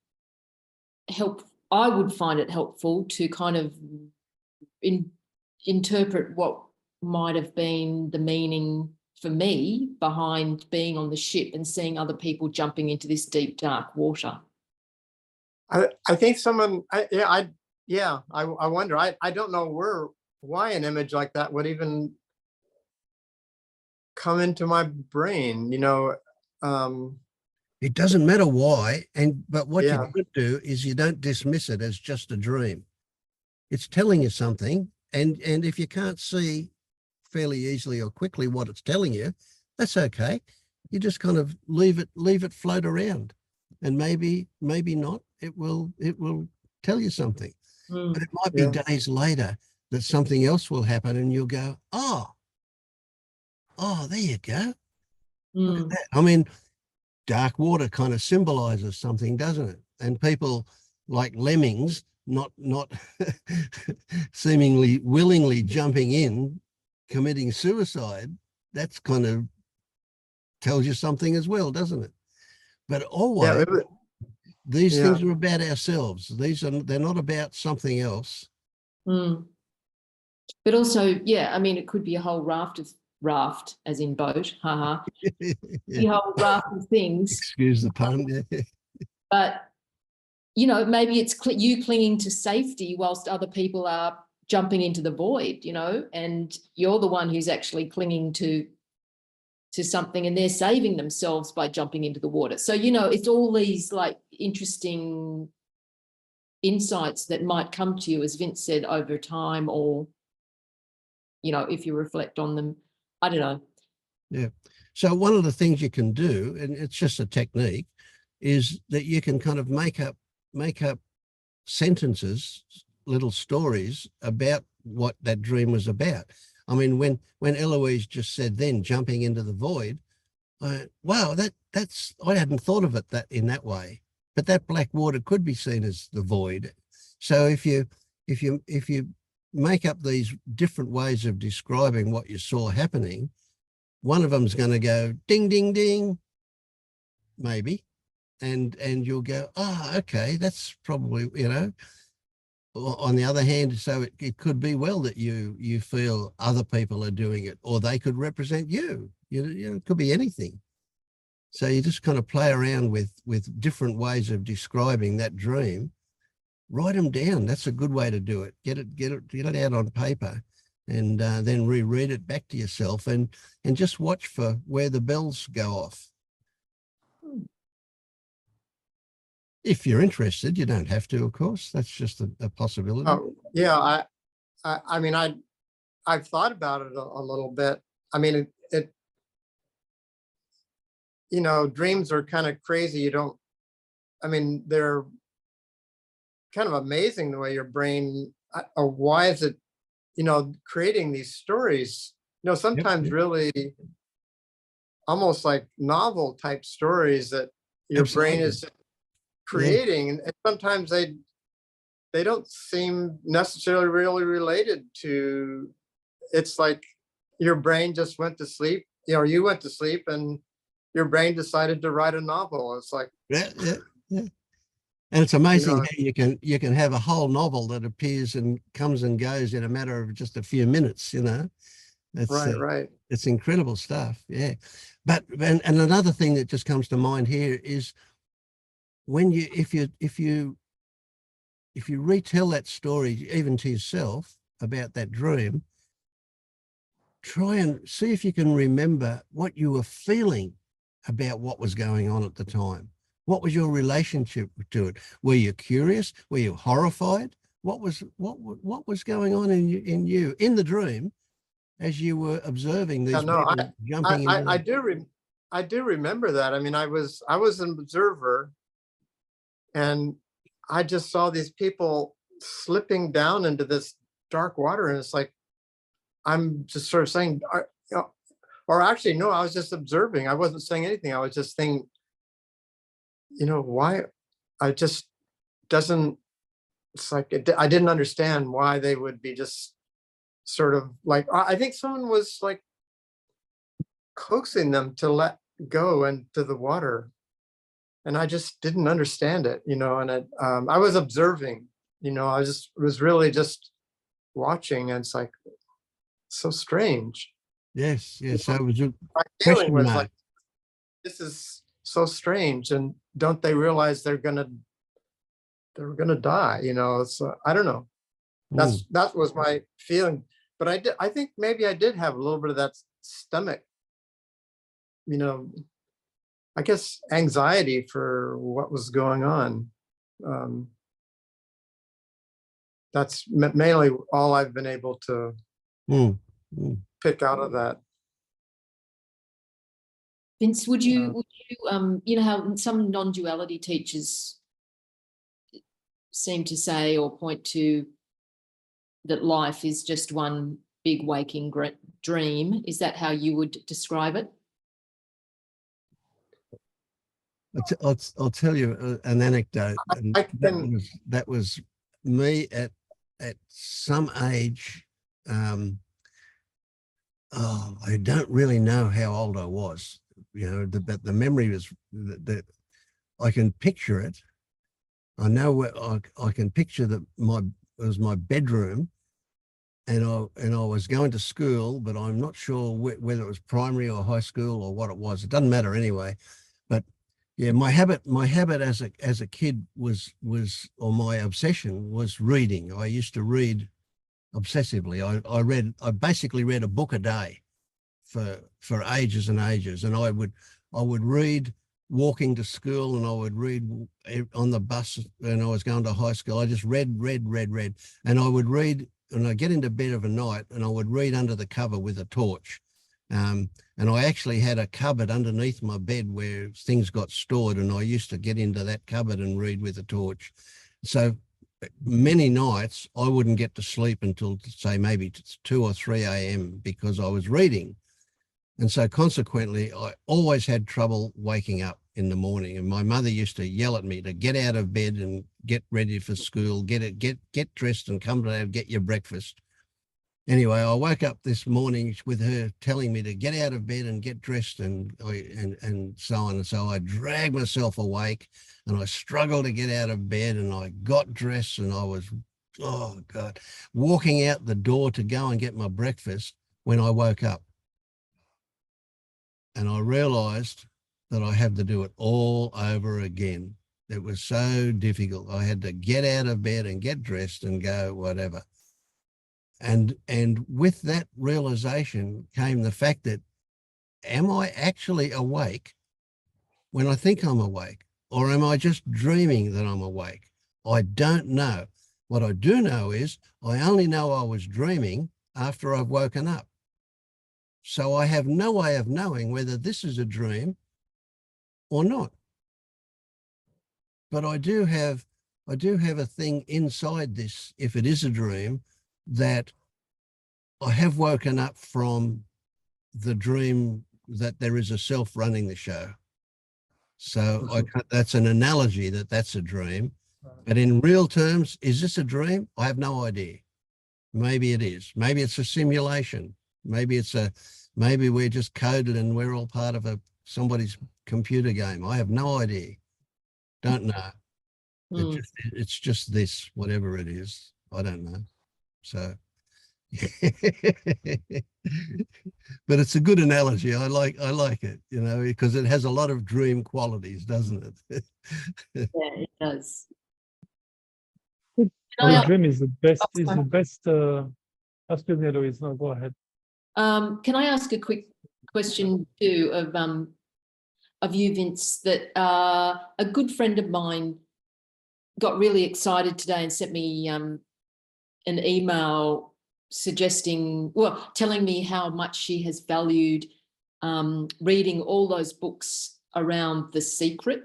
helpful to kind of interpret what might have been the meaning for me behind being on the ship and seeing other people jumping into this deep, dark water. I think someone, I wonder, I don't know why an image like that would even come into my brain, It doesn't matter why, but what you don't do is you don't dismiss it as just a dream. It's telling you something, and if you can't see fairly easily or quickly what it's telling you, that's okay. You just kind of leave it float around, and maybe not. It will tell you something, but it might be days later that something else will happen, and you'll go, oh, there you go. Look at that. I mean, dark water kind of symbolizes something, doesn't it? And people like lemmings, not seemingly willingly jumping in, committing suicide, that's kind of tells you something as well, doesn't it? But always, these things are about ourselves. They're not about something else. But also, I mean, it could be a whole raft as in boat, the whole raft of things. Excuse the pun. But maybe it's you clinging to safety whilst other people are jumping into the void, and you're the one who's actually clinging to something, and they're saving themselves by jumping into the water. So it's all these like interesting insights that might come to you, as Vince said, over time, or if you reflect on them. I don't know. Yeah. So one of the things you can do, and it's just a technique, is that you can kind of make up sentences, little stories about what that dream was about. I mean, when Eloise just said then jumping into the void, wow, that's I hadn't thought of it that in that way. But that black water could be seen as the void. So if you make up these different ways of describing what you saw happening, one of them's going to go ding, ding, ding, maybe, and you'll go, oh, okay, that's probably, you know. On the other hand, so it could be well that you feel other people are doing it, or they could represent you. You know, it could be anything. So you just kind of play around with different ways of describing that dream. Write them down. That's a good way to do it. Get it out on paper, and then reread it back to yourself, and just watch for where the bells go off. If you're interested, you don't have to, of course. That's just a possibility. Oh, yeah. I mean, I've thought about it a little bit. I mean, it you know, dreams are kind of crazy. I mean, they're kind of amazing the way your brain, or why is it, you know, creating these stories, you know, sometimes really almost like novel type stories that your brain is creating. And sometimes they don't seem necessarily really related to, it's like your brain just went to sleep, you know, you went to sleep and your brain decided to write a novel. It's like, yeah. And it's amazing, you know, how you can have a whole novel that appears and comes and goes in a matter of just a few minutes, you know. That's right. It's incredible stuff. Yeah. But and another thing that just comes to mind here is when if you retell that story even to yourself about that dream, try and see if you can remember what you were feeling about what was going on at the time. What was your relationship to it? Were you curious? Were you horrified? What was going on in you in the dream as you were observing these people jumping in? I do remember that. I mean, I was an observer, and I just saw these people slipping down into this dark water, and it's like, I'm just sort of saying, or actually, no, I was just observing. I wasn't saying anything. I was just saying, you know, why? I just doesn't. It's like I didn't understand why they would be just sort of like. I think someone was like coaxing them to let go into the water, and I just didn't understand it, you know. And I was observing, you know. I was really just watching, and it's like so strange. Yes. So it was a My feeling was like, this is so strange, and don't they realize they're gonna die, you know? So I don't know. That was my feeling. But I think maybe I did have a little bit of that stomach, you know, I guess anxiety for what was going on. That's mainly all I've been able to pick out of that. Vince, would you you know how some non-duality teachers seem to say or point to that life is just one big waking dream? Is that how you would describe it? I'll tell you an anecdote. And that was me at some age. I don't really know how old I was, you know, but the memory was that I can picture it. I know where I can picture that it was my bedroom, and I was going to school, but I'm not sure whether it was primary or high school or what it was. It doesn't matter anyway. But yeah, my habit as a kid was, or my obsession was reading. I used to read obsessively. I basically read a book a day for ages and ages, and I would read walking to school, and I would read on the bus when I was going to high school. I just read, and I would read, and I'd get into bed of a night, and I would read under the cover with a torch. And I actually had a cupboard underneath my bed where things got stored, and I used to get into that cupboard and read with a torch. So many nights I wouldn't get to sleep until, say, maybe 2 or 3 a.m. because I was reading. And so consequently, I always had trouble waking up in the morning. And my mother used to yell at me to get out of bed and get ready for school, get dressed and come to get your breakfast. Anyway, I woke up this morning with her telling me to get out of bed and get dressed and so on. And so I dragged myself awake and I struggled to get out of bed, and I got dressed, and I was, oh God, walking out the door to go and get my breakfast when I woke up. And I realized that I had to do it all over again. It was so difficult. I had to get out of bed and get dressed and go whatever. And with that realization came the fact that, am I actually awake when I think I'm awake? Or am I just dreaming that I'm awake? I don't know. What I do know is I only know I was dreaming after I've woken up. So I have no way of knowing whether this is a dream or not. But I do have a thing inside this, if it is a dream, that I have woken up from the dream that there is a self running the show. So that's an analogy that that's a dream. But in real terms, is this a dream? I have no idea. Maybe it is. Maybe it's a simulation. Maybe we're just coded and we're all part of somebody's computer game. I have no idea. Don't know. It's just this, whatever it is. I don't know. So, but it's a good analogy. I like it, because it has a lot of dream qualities, doesn't it? Yeah, it does. The dream is the best. Excuse me, Louise. No, go ahead. Can I ask a quick question too of you, Vince? That a good friend of mine got really excited today and sent me an email telling me how much she has valued reading all those books around The Secret.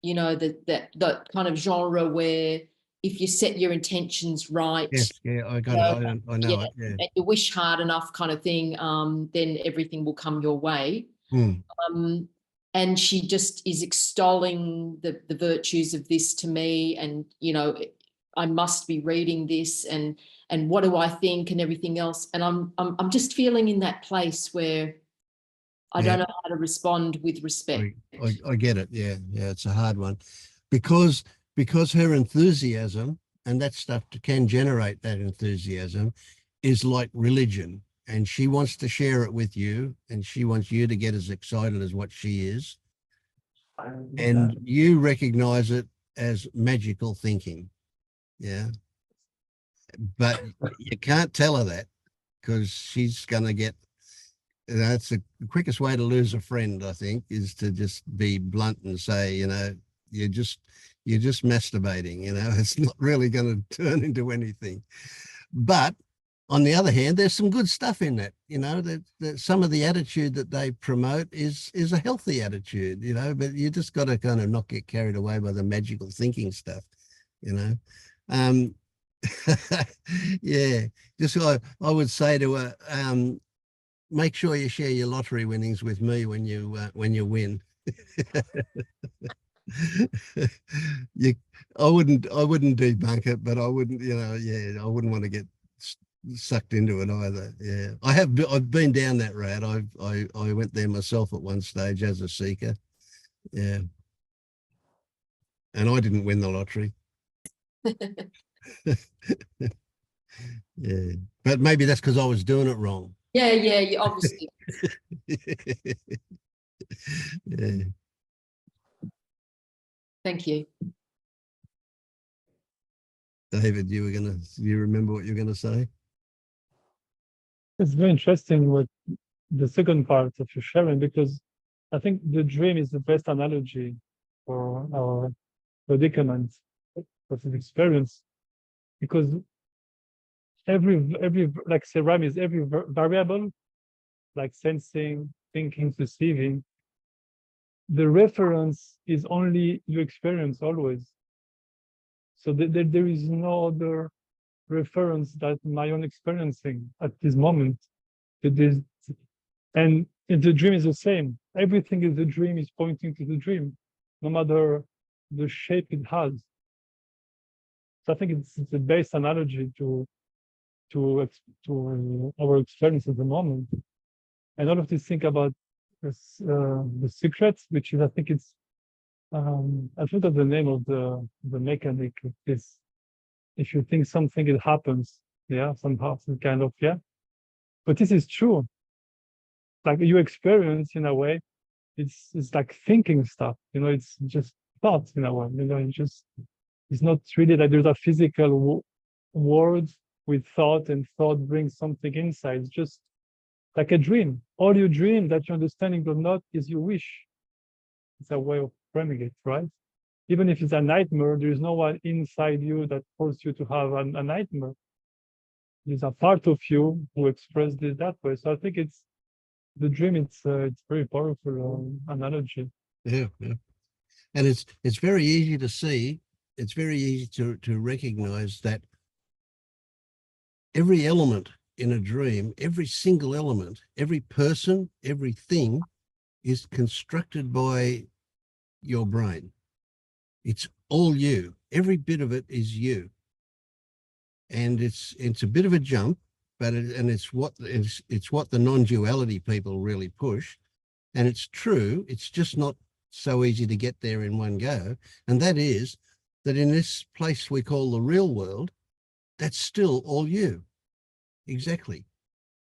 That kind of genre where if you set your intentions right, yes, yeah, I got it. I know it. Yeah. And you wish hard enough, kind of thing, then everything will come your way. And she just is extolling the virtues of this to me, and I must be reading this, and what do I think, and everything else. And I'm just feeling in that place where I don't know how to respond with respect. I get it. Yeah, it's a hard one, because her enthusiasm and that stuff can generate that enthusiasm is like religion, and she wants to share it with you, and she wants you to get as excited as what she is, and you recognize it as magical thinking. Yeah, but you can't tell her that, because she's gonna get. That's the quickest way to lose a friend, I think, is to just be blunt and say, you're just masturbating. It's not really going to turn into anything. But on the other hand, there's some good stuff in that. That some of the attitude that they promote is a healthy attitude. But you just got to kind of not get carried away by the magical thinking stuff. Yeah. Just I would say to her, make sure you share your lottery winnings with me when you win. I wouldn't debunk it, but I wouldn't, I wouldn't want to get sucked into it either. Yeah, I've been down that route. I went there myself at one stage as a seeker. Yeah, and I didn't win the lottery. Yeah, but maybe that's because I was doing it wrong. Yeah, obviously. Yeah. Thank you. David, you remember what you were gonna say? It's very interesting with the second part of your sharing, because I think the dream is the best analogy for our predicament, for this experience, because every like Ram is every variable, like sensing, thinking, perceiving. The reference is only your experience always. So there is no other reference that my own experiencing at this moment. And in the dream is the same. Everything in the dream is pointing to the dream, no matter the shape it has. So I think it's the best analogy to our experience at the moment. And all of this think about this, the secrets, which is, I think it's, I forgot the name of the mechanic of this. If you think something, it happens. Yeah, somehow, some kind of, yeah. But this is true. Like you experience in a way, it's like thinking stuff, you know, it's just thoughts in a way, you know, it's not really like there's a physical word with thought and thought brings something inside. It's just like a dream. All you dream that you're understanding or not is your wish. It's a way of framing it, right? Even if it's a nightmare, there is no one inside you that forces you to have a nightmare. There's a part of you who expressed it that way. So I think it's the dream. It's very powerful analogy. Yeah, yeah. And it's very easy to see. It's very easy to recognize that every element in a dream, every single element, every person, everything is constructed by your brain. It's all you. Every bit of it is you. And it's a bit of a jump, but it's what the non-duality people really push. And it's true. It's just not so easy to get there in one go. And that is that in this place we call the real world, that's still all you. Exactly.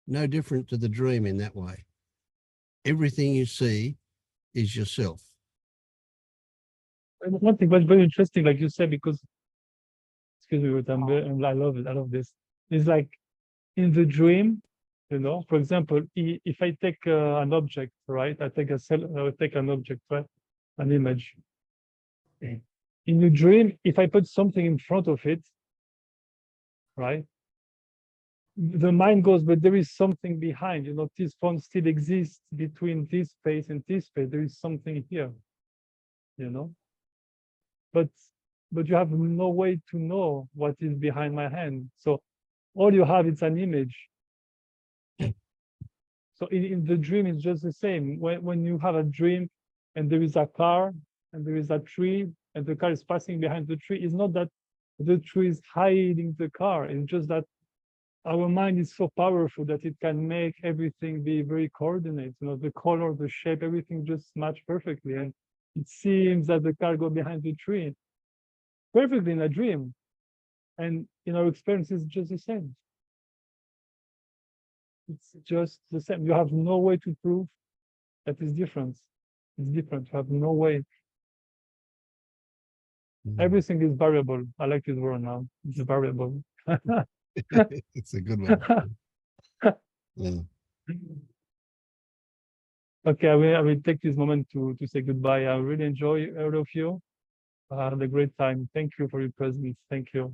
No different to the dream in that way. Everything you see is yourself. And one thing was very interesting, like you said, because, excuse me, but I love it. I love this. It's like in the dream, you know, for example, if I take an object, right? I take an object, right? An image. In the dream, if I put something in front of it, right? The mind goes, but there is something behind, you know, this phone still exists between this space and this space. There is something here, you know, but you have no way to know what is behind my hand. So all you have is an image. So in the dream, it's just the same. When you have a dream and there is a car and there is a tree and the car is passing behind the tree, it's not that the tree is hiding the car. It's just that our mind is so powerful that it can make everything be very coordinated. You know, the color, the shape, everything just match perfectly. And it seems that the car goes behind the tree perfectly in a dream. And in our experience, it's just the same. It's just the same. You have no way to prove that it's different. It's different. You have no way. Everything is variable. I like this word now. It's variable. It's a good one. Yeah. Okay, I will take this moment to say goodbye. I really enjoy all of you. I had a great time. Thank you for your presence. Thank you.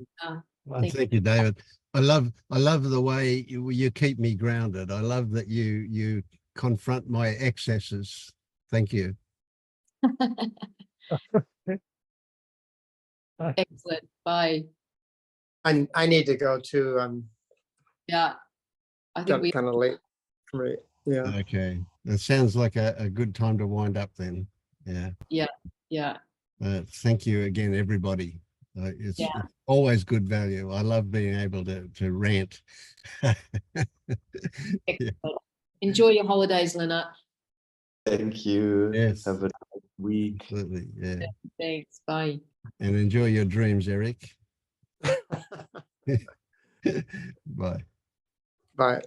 Thank you, David. I love the way you keep me grounded. I love that you confront my excesses. Thank you. Excellent. Bye. I need to go too. Yeah. I think Got we kind of late for me. Yeah. Okay. That sounds like a good time to wind up then. Yeah. yeah. Thank you again, everybody. It's always good value. I love being able to rant. Yeah. Enjoy your holidays, Lynette. Thank you. Yes. Have a nice week. Absolutely. Yeah. Thanks. Bye. And enjoy your dreams, Eric. Bye. Bye.